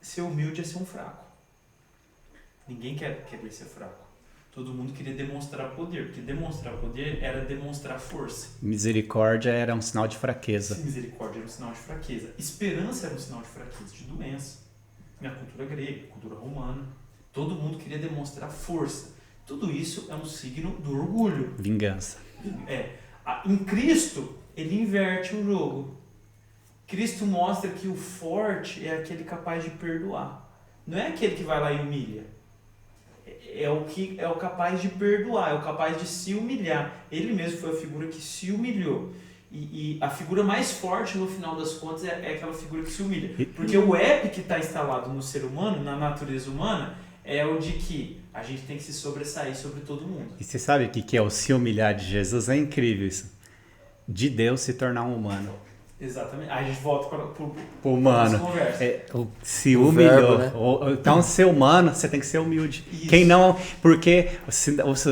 ser humilde é ser um fraco. Ninguém quer ser fraco. Todo mundo queria demonstrar poder, porque demonstrar poder era demonstrar força. Misericórdia era um sinal de fraqueza. Misericórdia era um sinal de fraqueza. Esperança era um sinal de fraqueza, de doença. Na cultura grega, cultura romana, todo mundo queria demonstrar força. Tudo isso é um signo do orgulho. Vingança. Em Cristo, ele inverte o jogo. Cristo mostra que o forte é aquele capaz de perdoar. Não é aquele que vai lá e humilha. É o capaz de perdoar, é o capaz de se humilhar. Ele mesmo foi a figura que se humilhou. E a figura mais forte, no final das contas, é aquela figura que se humilha. Porque o app que está instalado no ser humano, na natureza humana, é o de que a gente tem que se sobressair sobre todo mundo. E você sabe o que é o se humilhar de Jesus? É incrível isso. De Deus se tornar um humano. Exatamente. Aí a gente volta para o humano. Se humilhou. Verbo, né? Então, ser humano, você tem que ser humilde. Isso. Quem não, porque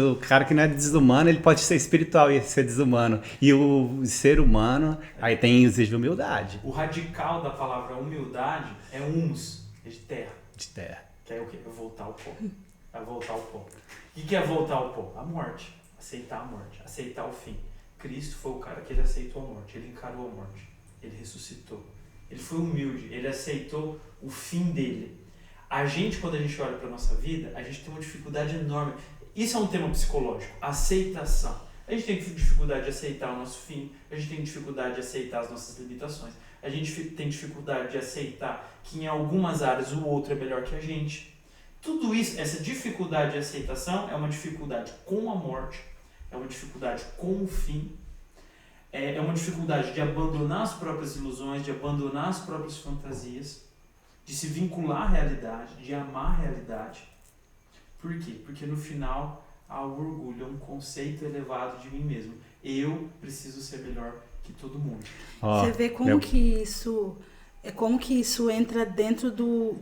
o cara que não é desumano, ele pode ser espiritual e ser desumano. E o ser humano, aí exige humildade. O radical da palavra humildade é humus, é de terra. De terra. Que é o quê? É voltar ao pó. É voltar ao pó. O que é voltar ao pó? A morte. Aceitar a morte. Aceitar o fim. Cristo foi o cara que ele aceitou a morte. Ele encarou a morte. Ele ressuscitou. Ele foi humilde. Ele aceitou o fim dele. A gente, quando a gente olha para a nossa vida, a gente tem uma dificuldade enorme. Isso é um tema psicológico. Aceitação. A gente tem dificuldade de aceitar o nosso fim. A gente tem dificuldade de aceitar as nossas limitações. A gente tem dificuldade de aceitar que em algumas áreas o outro é melhor que a gente. Tudo isso, essa dificuldade de aceitação é uma dificuldade com a morte. É uma dificuldade com o fim. É uma dificuldade de abandonar as próprias ilusões, de abandonar as próprias fantasias, de se vincular à realidade, de amar a realidade. Por quê? Porque no final há o orgulho, é um conceito elevado de mim mesmo. Eu preciso ser melhor que todo mundo. Você vê como que isso entra dentro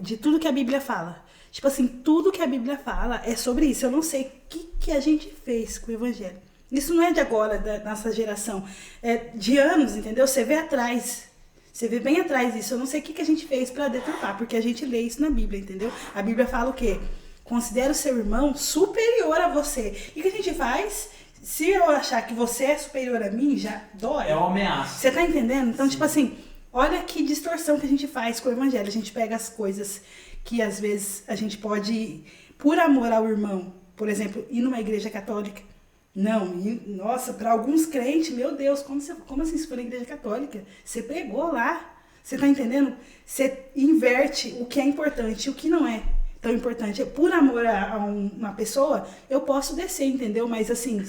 de tudo que a Bíblia fala. Tipo assim, tudo que a Bíblia fala é sobre isso. Eu não sei o que a gente fez com o Evangelho. Isso não é de agora, da nossa geração. É de anos, entendeu? Você vê atrás. Você vê bem atrás isso. Eu não sei o que a gente fez para deturpar, porque a gente lê isso na Bíblia, entendeu? A Bíblia fala o quê? Considera o seu irmão superior a você. E o que a gente faz? Se eu achar que você é superior a mim, já dói. É uma ameaça. Você tá entendendo? Então, Sim. Tipo assim, olha que distorção que a gente faz com o Evangelho. A gente pega as coisas que às vezes a gente pode, por amor ao irmão, por exemplo, ir numa igreja católica. Não, nossa, para alguns crentes, meu Deus, como assim se for na igreja católica? Você pregou lá, você tá entendendo? Você inverte o que é importante e o que não é tão importante. Por amor a uma pessoa, eu posso descer, entendeu? Mas assim,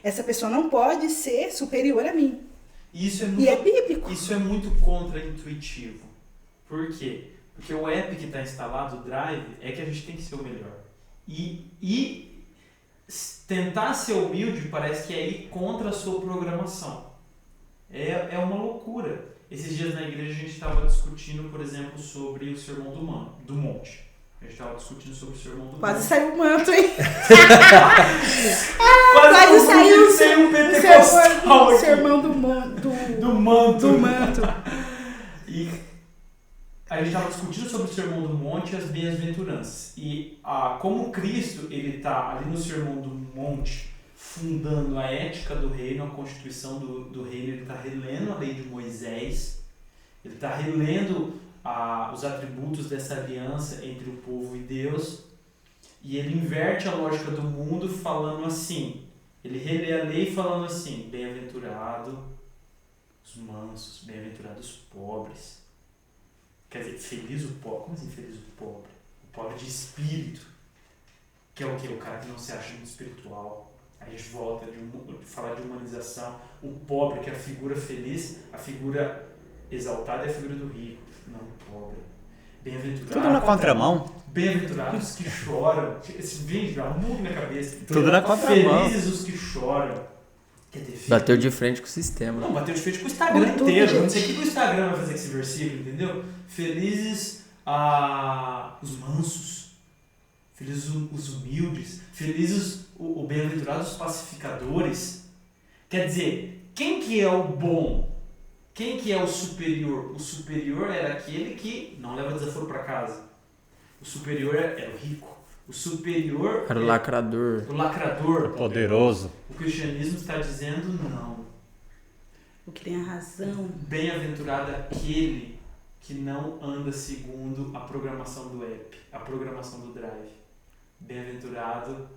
essa pessoa não pode ser superior a mim. Isso é e é bíblico. Isso é muito contra-intuitivo. Por quê? Porque o app que está instalado, o Drive, é que a gente tem que ser o melhor. E tentar ser humilde parece que é ir contra a sua programação. É uma loucura. Esses dias na igreja a gente estava discutindo, por exemplo, sobre o Sermão do Monte. A gente estava discutindo sobre o Sermão do Monte. Quase saiu o manto, hein? Quase saiu um pentecostal o sermão do manto. do manto. Do manto. E a gente estava discutindo sobre o Sermão do Monte e as bem-aventuranças. E como Cristo ele está ali no Sermão do Monte, fundando a ética do reino, a constituição do reino, ele está relendo a lei de Moisés, ele está relendo os atributos dessa aliança entre o povo e Deus, e ele inverte a lógica do mundo falando assim, ele relê a lei falando assim, bem-aventurado os mansos, bem-aventurados os pobres. Quer dizer, feliz o pobre. Como assim feliz o pobre? O pobre de espírito, que é o quê? O cara que não se acha muito espiritual. Aí a gente volta de falar de humanização. O pobre, que é a figura feliz, a figura exaltada é a figura do rico, não o pobre. Bem-aventurado. Tudo na contramão. Bem-aventurados os que choram. Esse vídeo dá um muro na cabeça. Tudo na contramão. Felizes os que choram. Quer dizer, Bateu de frente com o sistema. não, bateu de frente com o Instagram YouTube, inteiro. gente. Não sei o que o Instagram vai fazer com esse versículo, entendeu? Felizes os mansos. Felizes os humildes. Felizes o bem-aventurados os pacificadores. Quer dizer, quem que é o bom? Quem que é o superior? O superior era aquele que não leva desaforo para casa. O superior era o rico. O superior Era o lacrador. o lacrador. Poderoso. O cristianismo está dizendo não. O que tem a razão. Bem-aventurado aquele que não anda segundo a programação do app, a programação do drive. Bem-aventurado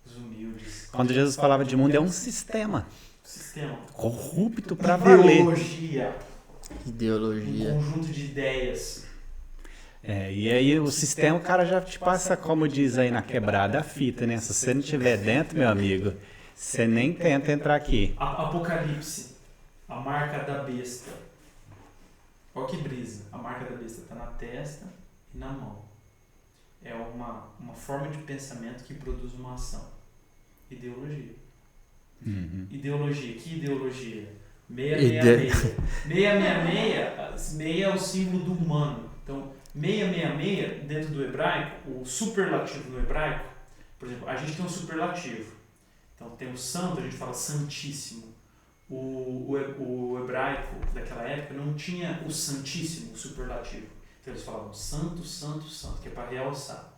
os humildes. Quando Jesus falava de mundo, é um sistema Sistema. corrupto para valer. Ideologia. Um Ideologia. conjunto de ideias. E aí o sistema, o cara já te passa, como diz aí na quebrada, a fita, né? Se você não estiver dentro, meu amigo, você nem tenta entrar aqui. Apocalipse. A marca da besta. Olha que brisa. A marca da besta está na testa e na mão. É uma forma de pensamento que produz uma ação. Ideologia. Uhum. Ideologia. Que ideologia? 666. 666, meia é o símbolo do humano. Então, 666, dentro do hebraico, o superlativo no hebraico, por exemplo, a gente tem um superlativo. Então, tem o santo, a gente fala santíssimo. O hebraico daquela época não tinha o santíssimo, o superlativo. Então, eles falavam santo, santo, santo, que é para realçar.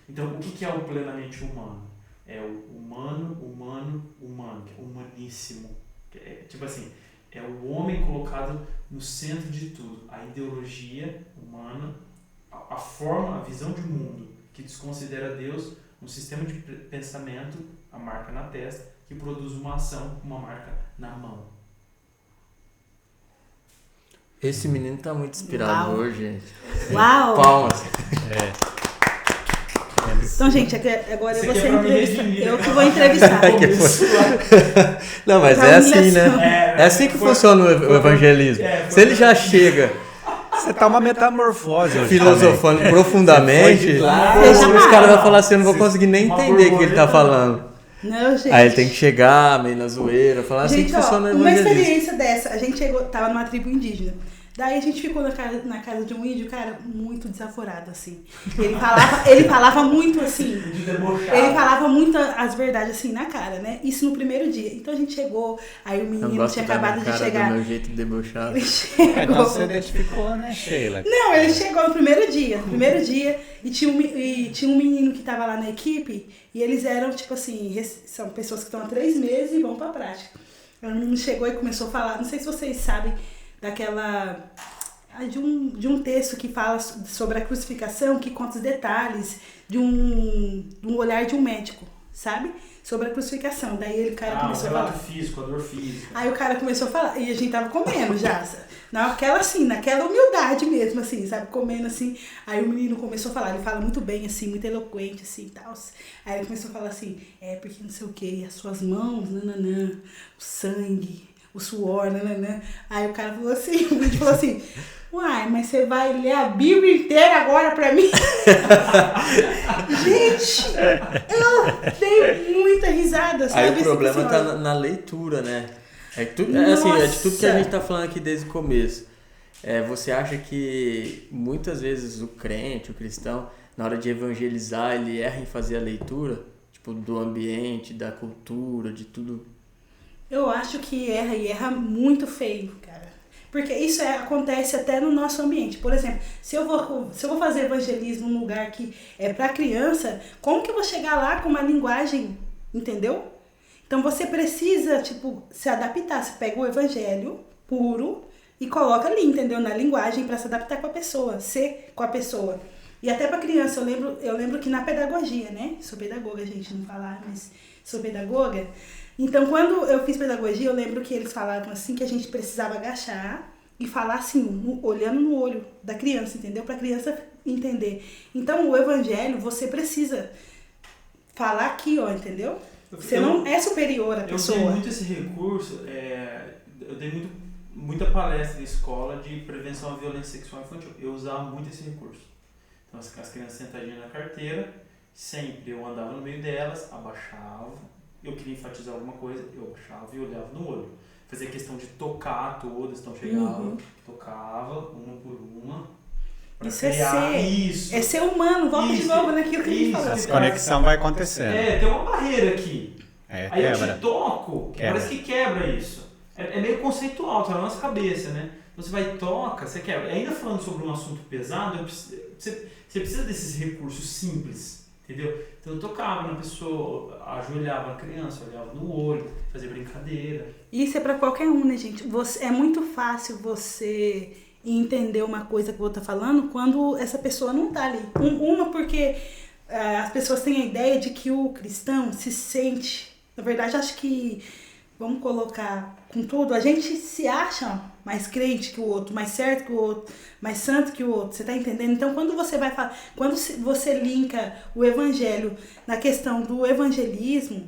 Então, o que é o plenamente humano? É o humano, humano, humano, que é humaníssimo. É, tipo assim, é o homem colocado no centro de tudo. A ideologia humana, a forma, a visão de mundo que desconsidera Deus, um sistema de pensamento, a marca na testa, que produz uma ação, uma marca na mão. Esse menino tá muito inspirador, Uau. gente. Uau! Palmas. Então, gente, agora eu Isso vou aqui ser é pra me entrevistada. redimir, Eu né? que vou entrevistar. Não, mas Pra é assim, humilhação. né? É assim que funciona o evangelismo. Se ele já chega Você tá uma metamorfose hoje filosofando profundamente, Seja os caras vão mal. falar assim, eu não vou conseguir nem Uma entender o que ele tá borboleta. falando. Não, gente. Aí ele tem que chegar meio na zoeira, falar assim Gente, que ó, funciona o uma evangelismo. experiência dessa, a gente tava numa tribo indígena. Daí a gente ficou na casa de um índio, cara, muito desaforado, assim. Ele falava muito assim. De debochar. Ele falava muito as verdades assim na cara, né? Isso no primeiro dia. Então a gente chegou, aí o Eu menino gosto tinha da minha acabado de cara, chegar. do meu jeito debochado. Ele Então chegou. você identificou, né, Sheila? Não, ele chegou no primeiro dia, e tinha um menino que tava lá na equipe, e eles eram, tipo assim, são pessoas que estão há 3 meses e vão pra prática. Aí o menino chegou e começou a falar, não sei se vocês sabem, de um texto que fala sobre a crucificação, que conta os detalhes de um olhar de um médico, sabe? Sobre a crucificação. Daí o cara O começou a falar. relato físico, a dor física. Aí o cara começou a falar, e a gente tava comendo já, naquela humildade mesmo, assim, sabe, comendo assim. Aí o menino começou a falar, ele fala muito bem, assim, muito eloquente, assim, e tal. Aí ele começou a falar assim, porque não sei o que, as suas mãos, nananã, o sangue, o suor, nananã. Aí o cara falou assim, o vídeo falou assim, uai, mas você vai ler a Bíblia inteira agora pra mim? Gente, eu dei muita risada, sabe? Aí o assim, problema assim, tá olha. na leitura, né? É assim, é de tudo que a Nossa. gente tá falando aqui desde o começo. Você acha que muitas vezes o crente, o cristão, na hora de evangelizar, ele erra em fazer a leitura, tipo, do ambiente, da cultura, de tudo? Eu acho que erra e erra muito feio, cara. Porque isso acontece até no nosso ambiente. Por exemplo, se eu vou fazer evangelismo num lugar que é para criança, como que eu vou chegar lá com uma linguagem, entendeu? Então você precisa, tipo, se adaptar. Você pega o evangelho puro e coloca ali, entendeu? Na linguagem para se adaptar com a pessoa, ser com a pessoa. E até para criança, eu lembro que na pedagogia, né? Sou pedagoga, gente, não falar, mas sou pedagoga. Então, quando eu fiz pedagogia, eu lembro que eles falavam assim que a gente precisava agachar e falar assim, olhando no olho da criança, entendeu? Para a criança entender. Então, o evangelho, você precisa falar aqui, ó, entendeu? Você não é superior à pessoa. Eu dei muito esse recurso, eu dei muita palestra em escola de prevenção à violência sexual infantil. Eu usava muito esse recurso. Então, as crianças sentadinhas na carteira, sempre eu andava no meio delas, abaixava. Eu queria enfatizar alguma coisa, eu abaixava e olhava no olho. Fazia questão de tocar todas, então chegava, tocava uma por uma. Isso é ser humano, volta de novo naquilo que a gente falou. Essa conexão vai acontecendo. Tem uma barreira aqui. Aí Quebra. eu te toco, Quebra. parece que quebra isso. É meio conceitual, tá na nossa cabeça, né? Você vai e toca, você quebra. E ainda falando sobre um assunto pesado, você precisa desses recursos simples. Entendeu? Então eu tocava na pessoa, ajoelhava na criança, olhava no olho, fazia brincadeira. Isso é pra qualquer um, né, gente? É muito fácil você entender uma coisa que eu vou estar falando quando essa pessoa não tá ali. Uma porque as pessoas têm a ideia de que o cristão se sente... Na verdade, acho que, vamos colocar com tudo, a gente se acha mais crente que o outro, mais certo que o outro, mais santo que o outro, você tá entendendo? Então, quando você vai falar, quando você linka o evangelho na questão do evangelismo,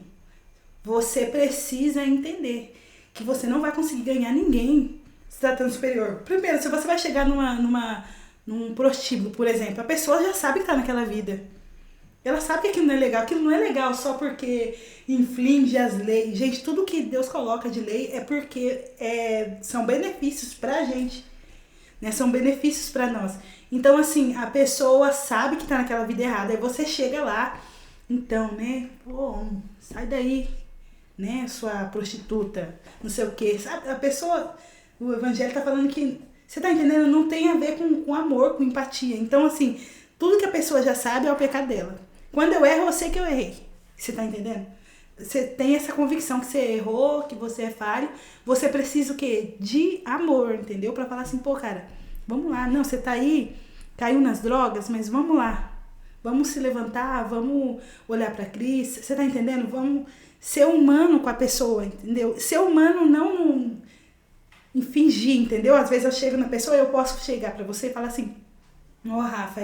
você precisa entender que você não vai conseguir ganhar ninguém se tratando superior. Primeiro, se você vai chegar num prostíbulo, por exemplo, a pessoa já sabe que tá naquela vida. Ela sabe que aquilo não é legal. Aquilo não é legal só porque infringe as leis. Gente, tudo que Deus coloca de lei é porque são benefícios pra gente. Né? São benefícios pra nós. Então, assim, a pessoa sabe que tá naquela vida errada. Aí você chega lá, então, né? Pô, sai daí, né? Sua prostituta, não sei o quê. Sabe? A pessoa, o evangelho tá falando que, você tá entendendo? Não tem a ver com amor, com empatia. Então, assim, tudo que a pessoa já sabe é o pecado dela. Quando eu erro, eu sei que eu errei. Você tá entendendo? Você tem essa convicção que você errou, que você é falho. Você precisa o quê? De amor, entendeu? Pra falar assim, pô, cara, vamos lá. Não, você tá aí, caiu nas drogas, mas vamos lá. Vamos se levantar, vamos olhar pra Cristo. Você tá entendendo? Vamos ser humano com a pessoa, entendeu? Ser humano não em fingir, entendeu? Às vezes eu chego na pessoa, eu posso chegar pra você e falar assim, ó, Rafa,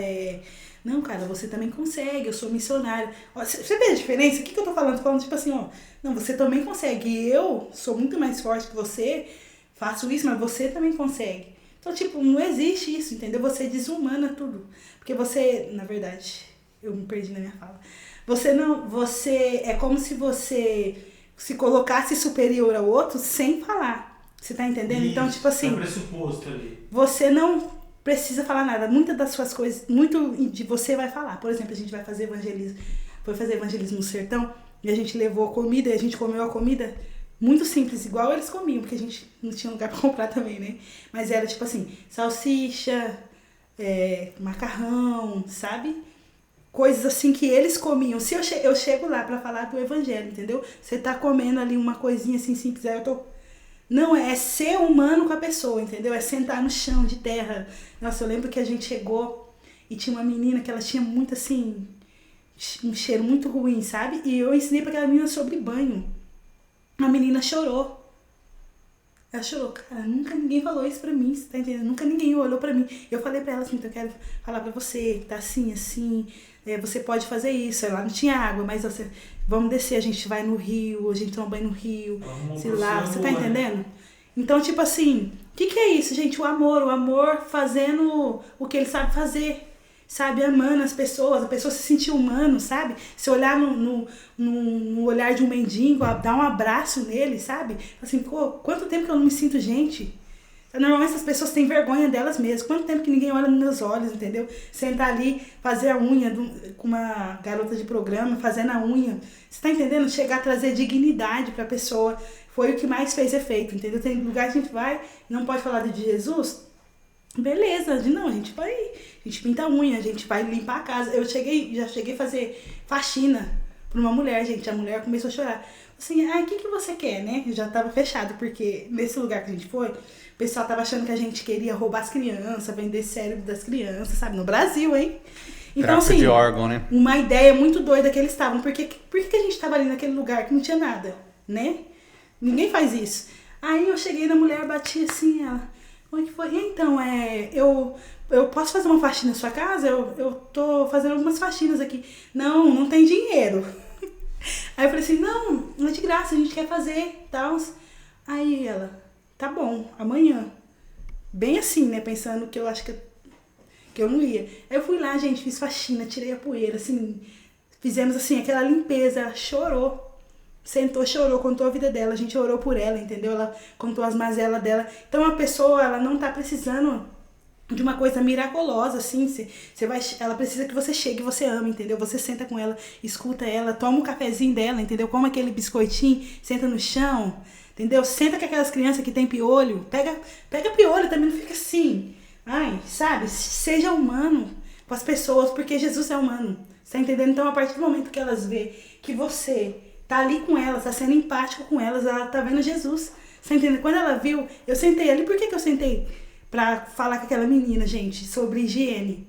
não, cara, você também consegue, eu sou missionário. Você vê a diferença? O que eu tô falando? Tô falando tipo assim, ó, não, você também consegue. Eu sou muito mais forte que você, faço isso, mas você também consegue. Então, tipo, não existe isso, entendeu? Você desumana tudo. Porque você, na verdade, eu me perdi na minha fala. Você é como se você se colocasse superior ao outro sem falar. Você tá entendendo? Então, tipo assim, é um pressuposto ali. Você não precisa falar nada. Muitas das suas coisas, muito de você vai falar. Por exemplo, a gente vai fazer evangelismo. Foi fazer evangelismo no sertão e a gente levou comida e a gente comeu a comida muito simples, igual eles comiam, porque a gente não tinha lugar pra comprar também, né? Mas era tipo assim, salsicha, macarrão, sabe? Coisas assim que eles comiam. Se eu chego lá pra falar do evangelho, entendeu? Você tá comendo ali uma coisinha assim simples, aí eu tô... Não, é ser humano com a pessoa, entendeu? É sentar no chão de terra. Nossa, eu lembro que a gente chegou e tinha uma menina que ela tinha muito assim, um cheiro muito ruim, sabe? E eu ensinei pra aquela menina sobre banho. A menina chorou. Ela chorou, cara, nunca ninguém falou isso pra mim, você tá entendendo? Nunca ninguém olhou pra mim. Eu falei pra ela assim, então eu quero falar pra você, que tá assim, você pode fazer isso. Lá não tinha água, mas vamos descer, a gente vai no rio, a gente toma banho no rio, se lá, você tá entendendo? Então, tipo assim, o que é isso, gente? O amor fazendo o que ele sabe fazer, sabe? Amando as pessoas, a pessoa se sentir humano, sabe? Se olhar no olhar de um mendigo, dar um abraço nele, sabe? Assim, pô, quanto tempo que eu não me sinto gente, Normalmente essas pessoas têm vergonha delas mesmas. Quanto tempo que ninguém olha nos meus olhos, entendeu? Sentar ali, fazer a unha com uma garota de programa, fazendo a unha. Você tá entendendo? Chegar a trazer dignidade pra pessoa. Foi o que mais fez efeito, entendeu? Tem lugar que a gente vai e não pode falar de Jesus. Beleza, não, a gente pinta a unha, a gente vai limpar a casa. Eu já cheguei a fazer faxina pra uma mulher, gente. A mulher começou a chorar. Assim, o que você quer, né? Eu já tava fechado, porque nesse lugar que a gente foi, o pessoal tava achando que a gente queria roubar as crianças, vender cérebro das crianças, sabe? No Brasil, hein? Então, Tráfico assim, de órgão, né? uma ideia muito doida que eles estavam. Por que a gente tava ali naquele lugar que não tinha nada, né? Ninguém faz isso. Aí eu cheguei na mulher, bati assim, ela... Como é que foi? Então, eu posso fazer uma faxina na sua casa? Eu tô fazendo algumas faxinas aqui. Não tem dinheiro. Aí eu falei assim, não é de graça, a gente quer fazer, tal. Aí ela, tá bom, amanhã. Bem assim, né, pensando que eu acho que eu não ia. Aí eu fui lá, gente, fiz faxina, tirei a poeira, assim, fizemos assim, aquela limpeza, ela chorou. Sentou, chorou, contou a vida dela, a gente orou por ela, entendeu? Ela contou as mazelas dela. Então a pessoa, ela não tá precisando de uma coisa miraculosa, assim, ela precisa que você chegue e você ama, entendeu? Você senta com ela, escuta ela, toma um cafezinho dela, entendeu? Come aquele biscoitinho, senta no chão, entendeu? Senta com aquelas crianças que tem piolho, pega piolho, também não fica assim. Ai, sabe? Seja humano com as pessoas, porque Jesus é humano, você tá entendendo? Então a partir do momento que elas vê que você tá ali com elas, tá sendo empático com elas, ela tá vendo Jesus, você tá entendendo? Quando ela viu, eu sentei ali, por que eu sentei? Pra falar com aquela menina, gente, sobre higiene.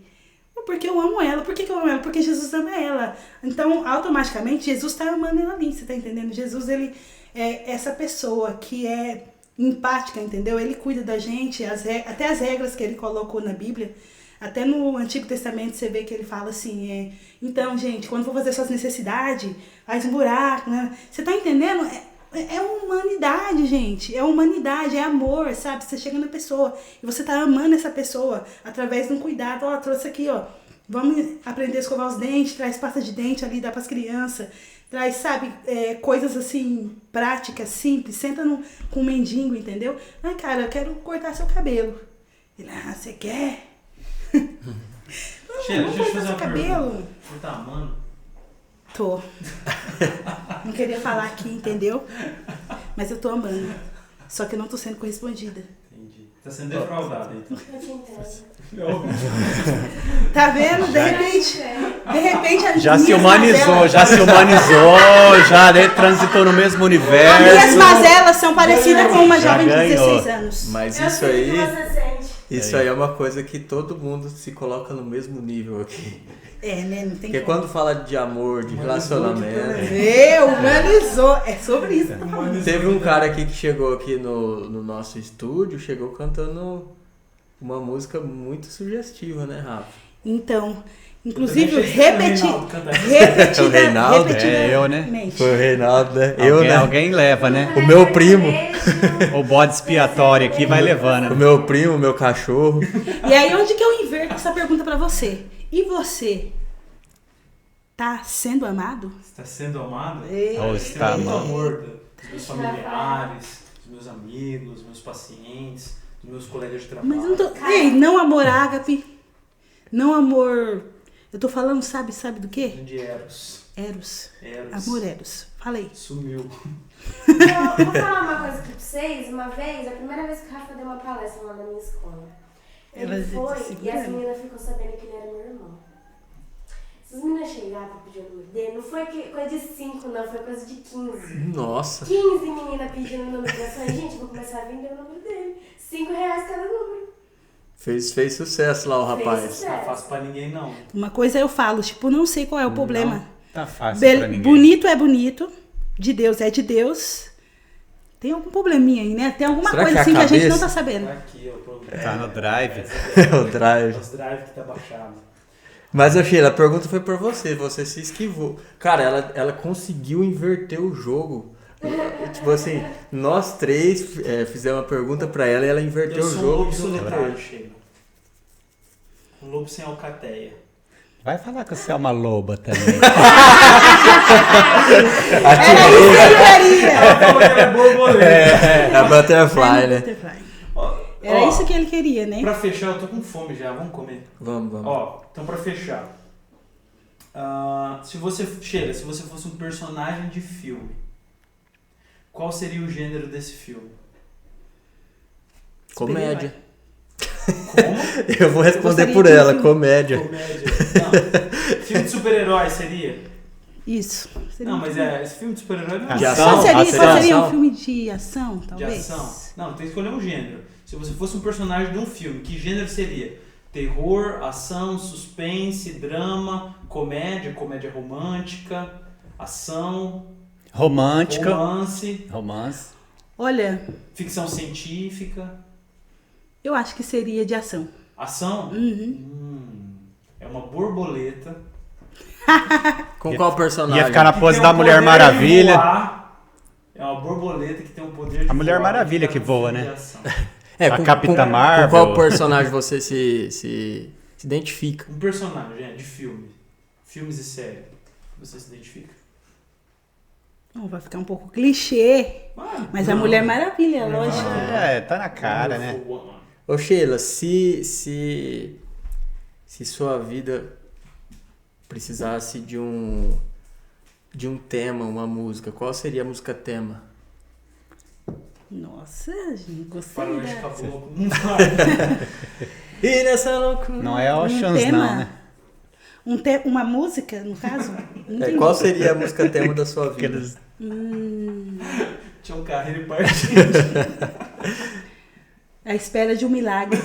Porque eu amo ela. Por que eu amo ela? Porque Jesus ama ela. Então, automaticamente, Jesus tá amando ela ali, você tá entendendo? Jesus, ele é essa pessoa que é empática, entendeu? Ele cuida da gente, até as regras que ele colocou na Bíblia. Até no Antigo Testamento você vê que ele fala assim, então, gente, quando for fazer suas necessidades, faz um buraco, né? Você tá entendendo? É humanidade, gente. É humanidade, é amor, sabe? Você chega na pessoa e você tá amando essa pessoa através de um cuidado. Ó, trouxe aqui, ó. Vamos aprender a escovar os dentes, traz pasta de dente ali, dá pras crianças. Traz, sabe, coisas assim, práticas, simples. Senta com um mendigo, entendeu? Ai, cara, eu quero cortar seu cabelo. Ele, você quer? Cheira, Vamos deixa eu te cortar fazer seu uma cabelo? pergunta. Você tá amando? Tô. Não queria falar aqui, entendeu? Mas eu tô amando. Só que eu não tô sendo correspondida. Entendi. Tá sendo defraudado, então. Eu te entendo. Tá vendo? De repente as Já se minhas humanizou, mazelas- já transitou no mesmo As minhas universo. mazelas são parecidas com uma Já jovem de ganhou. 16 anos. Mas Eu isso sei o aí, que você sente. isso aí é uma coisa que todo mundo se coloca no mesmo nível aqui. Né? Não tem Porque como. quando fala de amor, de relacionamento... Humanizou. É sobre isso que eu tô falando. Teve um cara aqui que chegou aqui no nosso estúdio, chegou cantando uma música muito sugestiva, né, Rafa? Então, inclusive, Eu também achei que o Reinaldo cantava. O Reinaldo? Eu, né? Foi o Reinaldo, né? Alguém leva, né? O meu primo. Beijo. O bode expiatório aqui vai levando. O meu primo, o meu cachorro. E aí, onde que eu inverto essa pergunta pra você? E você? Tá sendo amado? Você tá sendo amado? Ou Você está tem muito amado. amor dos meus familiares, dos meus amigos, dos meus pacientes, dos meus colegas de trabalho. Mas eu não tô... Ei, não amor ágape. Não amor... Eu tô falando, sabe do quê? De Eros. Eros. Eros. Amor Eros. Falei. Sumiu. Eu vou falar uma coisa aqui pra vocês. Uma vez, a primeira vez que o Rafa deu uma palestra lá na minha escola, Ela ele foi disse, e as segura. meninas ficou sabendo que ele era meu irmão. Se as meninas chegaram pra pedir o número dele, não foi coisa de 5, não, foi coisa de 15. Nossa. 15 meninas pedindo o número dele. Eu falei, gente, vou começar a vender o número dele. R$5 cada número. Fez sucesso lá o rapaz. sucesso. Não é fácil pra ninguém, não. Uma coisa eu falo, tipo, não sei qual é o problema. Tá fácil Be- pra ninguém. bonito é bonito, de Deus é de Deus. Tem algum probleminha aí, né? Tem alguma Será coisa que é a assim que a gente não cabeça? tá sabendo. Tá aqui, ó, o problema. Tá no drive. O drive. Os drive que tá baixado. Mas, ô Sheila, a pergunta foi pra você. Você se esquivou. Cara, ela conseguiu inverter o jogo. Tipo assim, nós três fizemos uma pergunta pra ela e ela inverteu Eu o sou um jogo. lobo e juntou solitário, ele. Sheila. Um lobo sem alcateia. Vai falar que você é uma loba também. Era isso que eu queria. Ela falou que ela é borboleta. É a butterfly, né? Butterfly. Ó, Era Ó, isso que ele queria, né? Pra fechar, eu tô com fome já, vamos comer. Vamos. Ó, então pra fechar. Sheila, se você fosse um personagem de filme, qual seria o gênero desse filme? Comédia. Como? Eu vou responder gostaria por de um ela, filme. comédia. Comédia. Não. Filme de super-herói seria? Isso. Seria Não, um mas filme. esse filme de super-herói não é De um ação? Qual seria, Ah, qual seria ação? um filme de ação, de talvez? ação. Não, tem que escolher um gênero. Se você fosse um personagem de um filme, que gênero seria? Terror, ação, suspense, drama, comédia romântica, ação, Romântica. romance, Olha, ficção científica. eu acho que seria de ação. Ação? É uma borboleta. Com qual personagem? Ia ficar na que pose tem da o Mulher poder de Maravilha. voar. É uma borboleta que tem o poder de A Mulher voar. Maravilha Fica que no voa, filme né? de ação. A Capitã Marvel. Com qual personagem você se identifica? Um personagem de filme. Filmes e séries. Você se identifica? Não, vai ficar um pouco clichê. Mas a Mulher Maravilha, Mulher lógico. Maravilha. É, tá na cara, né? Ô Sheila, se sua vida precisasse de um tema, uma música, qual seria a música tema? Nossa, gente, gostei Faroeste da... Caboclo. Não vai. E nessa loucura. Não é Oceans, tema? não, né? Uma música, no caso? Não entendi. Qual seria a música tema da sua vida? Aqueles... Tinha um carreiro e partido. A espera de um milagre.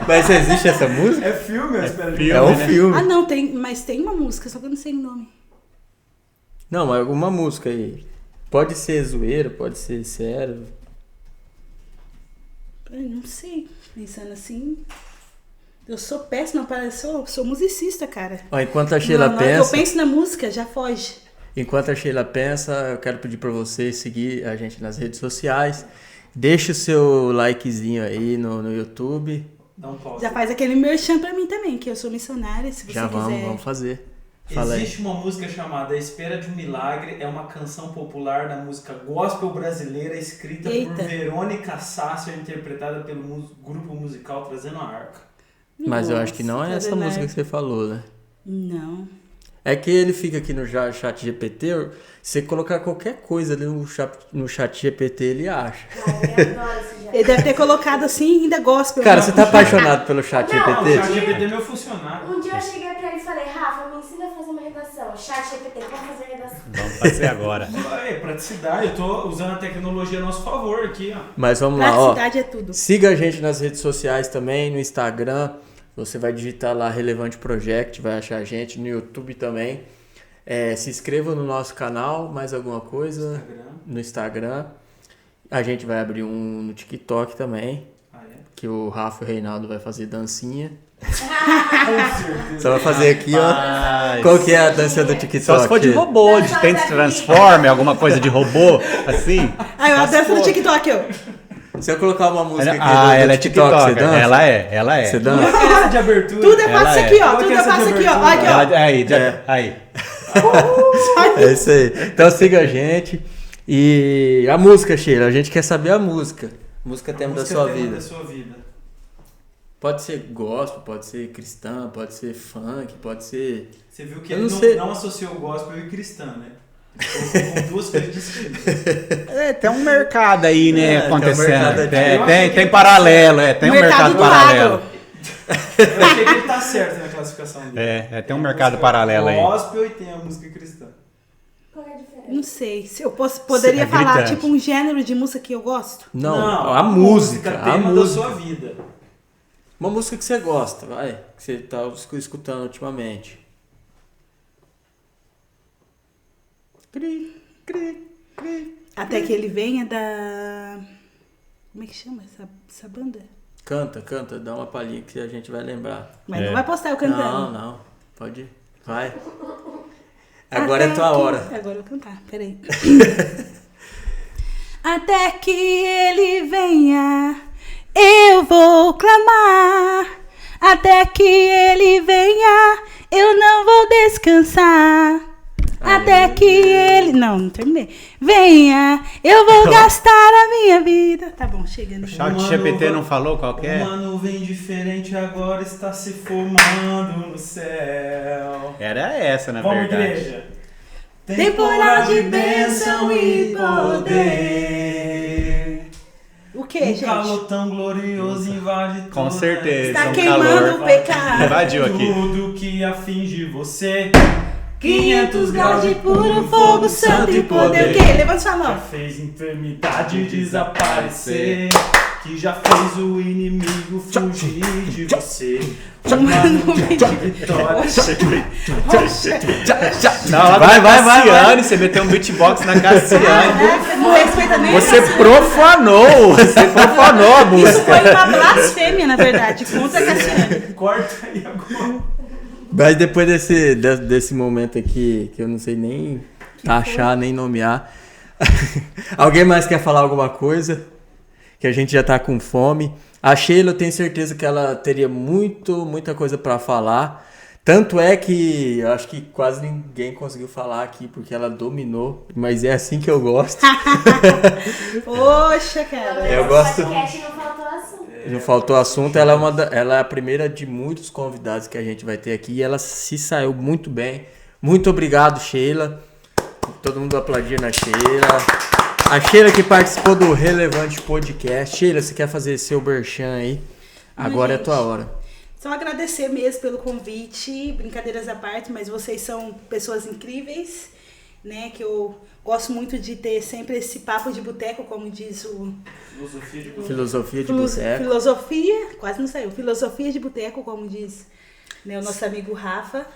Mas existe essa música? É filme, eu espero. filme. É um né? filme. Ah, não, mas tem uma música, só que eu não sei o nome. Não, mas alguma música aí. Pode ser zoeira, pode ser sério. Eu não sei. Pensando assim. Eu sou péssima para. Sou musicista, cara. Ó, enquanto a Sheila Na hora que eu pensa, penso na música, já foge. enquanto a Sheila pensa, eu quero pedir pra você seguir a gente nas redes sociais. Deixa o seu likezinho aí no YouTube. Dá um pause. Já faz aquele merchan pra mim também, que eu sou missionária, se você Já quiser. vamos fazer. Fala aí. Existe uma música chamada A Espera de um Milagre, é uma canção popular da música gospel brasileira, escrita Eita. por Verônica Sasser, interpretada pelo grupo musical Trazendo a Arca. Mas eu acho que não é Nossa, essa Trazendo a música que você falou, né? Não. É que ele fica aqui no chat GPT, se você colocar qualquer coisa ali no chat GPT, ele acha. Eu adoro esse já. Ele deve ter colocado assim, ainda gospel. Cara, né? você tá apaixonado pelo chat Não, O GPT? chat GPT é meu funcionário. Um dia eu cheguei pra ele e falei, Rafa, me ensina a fazer uma redação. Chat GPT, como fazer redação? Vamos fazer agora. É praticidade, eu tô usando a tecnologia a nosso favor aqui, ó. Mas vamos lá, ó. Praticidade é tudo. Siga a gente nas redes sociais também, no Instagram. Você vai digitar lá Relevante Project, vai achar a gente. No YouTube também. Se inscreva no nosso canal, mais alguma coisa Instagram. no Instagram. A gente vai abrir um no TikTok também, Ah, é? que o Rafa e o Reinaldo vai fazer dancinha. Com certeza. Só vai fazer aqui, ó. Mas... Qual que é a dança do TikTok? Só se for de robô, de tem Transform, alguma coisa de robô, assim. Aí, ó, a dança do TikTok, ó. Se eu colocar uma música aqui Ela é do TikTok, você dança? ela é. Você dança? Essa de abertura. Tudo eu Ela faço é. aqui, ó. Qual que Tudo é eu essa faço de aqui, ó. abertura? Aqui, ó. Aí. É isso aí. Então siga a gente. E a música, Sheila, a gente quer saber a música. Música tema da sua vida. Da sua vida. Pode ser gospel, pode ser cristã, pode ser funk, pode ser... Você viu que Eu ele não sei. não associou gospel e cristã, né? Ele colocou duas coisas distintas. Tem um mercado aí, né, Tem um acontecendo. mercado aqui. Tem paralelo, tem um mercado do paralelo. agro. Eu achei que ele tá certo na classificação dele. Tem um mercado paralelo aí. Gospel e tem a música cristã. Qual é a diferença? Não sei. Se eu poderia É falar, gritante. tipo, um gênero de música que eu gosto? Não, a música. A tema música. da sua vida. Uma música que você gosta, vai. Que você tá escutando ultimamente. Cri, cri, cri. Até que ele venha da... Como é que chama essa banda? Canta, dá uma palhinha que a gente vai lembrar. Mas não vai postar eu cantando. Não, pode ir. Vai. Agora é tua hora. Agora eu vou cantar, peraí. Até que ele venha, eu vou clamar. Até que ele venha, eu não vou descansar. até que ele... Não terminei. Venha, eu vou gastar a minha vida. Tá bom, chega. Né? O Chat GPT não falou qual que é? Uma nuvem diferente agora está se formando no céu. Era essa, na Vamos, verdade. igreja. Temporal de bênção e poder. O que, gente? calor tão glorioso invade Com toda certeza. Está um queimando calor. o pecado. Invadiu aqui. Tudo que afinge você 500 graus de puro fogo, santo e poder. O que? Levanta sua já mão. fez enfermidade desaparecer, que já fez o inimigo fugir de você. Uma nuvem de vitória. Vai, Cassiane, você meteu um beatbox na Cassiane. Caraca, não respeita nem Você essa- profanou a Isso música. foi uma blasfêmia, na verdade, contra a Cassiane. Corta aí agora. Mas depois desse momento aqui, que eu não sei nem taxar, nem nomear, alguém mais quer falar alguma coisa? Que a gente já tá com fome. A Sheila, eu tenho certeza que ela teria muita coisa para falar. Tanto é que eu acho que quase ninguém conseguiu falar aqui, porque ela dominou. Mas é assim que eu gosto. Poxa, cara. Eu gosto- podcast não faltou assunto. Não faltou assunto. Ela é a primeira de muitos convidados que a gente vai ter aqui. E ela se saiu muito bem. Muito obrigado, Sheila. Todo mundo aplaudindo a Sheila. A Sheila que participou do Relevante Podcast. Sheila, você quer fazer seu merchan aí? Agora é a tua hora. Só agradecer mesmo pelo convite, brincadeiras à parte, mas vocês são pessoas incríveis, né? Que eu gosto muito de ter sempre esse papo de boteco, como diz o... Filosofia de boteco. Filosofia, quase não saiu. Filosofia de boteco, como diz, né, o nosso amigo Rafa.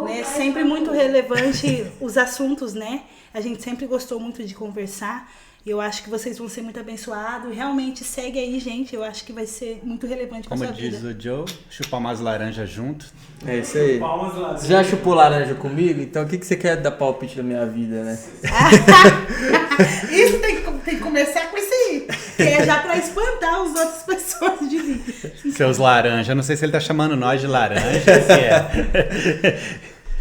Né? Sempre muito relevante os assuntos, né? A gente sempre gostou muito de conversar. E eu acho que vocês vão ser muito abençoados. Realmente, segue aí, gente. Eu acho que vai ser muito relevante para Como sua diz vida. o Joe, chupar umas laranjas junto. É isso aí. Palmas lá. Você já chupou laranja comigo? Então o que você quer dar palpite da minha vida, né? Isso tem que começar com isso aí. Que é já para espantar as outras pessoas de mim. Seus laranjas. Não sei se ele tá chamando nós de laranja. Se é.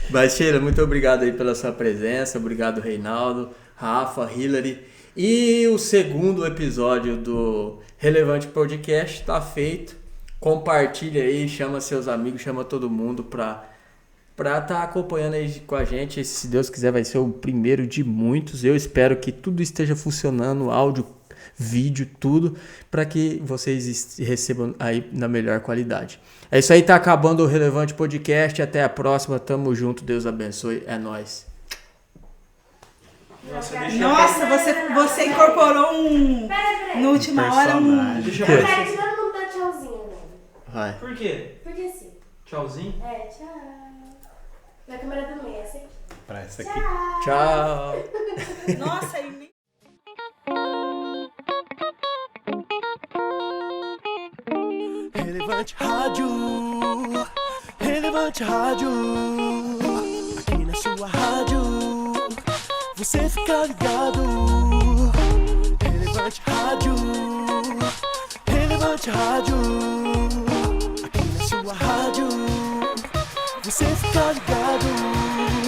Mas, Sheila, muito obrigado aí pela sua presença. Obrigado, Reinaldo, Rafa, Hillary. E o segundo episódio do Relevante Podcast está feito. Compartilha aí, chama seus amigos, chama todo mundo pra estar acompanhando aí com a gente. Esse, se Deus quiser, vai ser o primeiro de muitos. Eu espero que tudo esteja funcionando, áudio, vídeo, tudo, para que vocês recebam aí na melhor qualidade. É isso aí, tá acabando o Relevante Podcast. Até a próxima, tamo junto, Deus abençoe, é nóis. Nossa, você incorporou um... Peraí. Na última hora, um... Personagem. Deixa Eu eu quero que todo mundo dá tchauzinho, né? Vai. Por quê? Porque sim. Tchauzinho? É, tchau. Na câmera também, essa aqui. Pra essa aqui. Tchau. Nossa, e nem... Relevante Rádio, Relevante Rádio, aqui na sua rádio, você fica ligado. Relevante Rádio, Relevante Rádio, aqui na sua rádio, você fica ligado.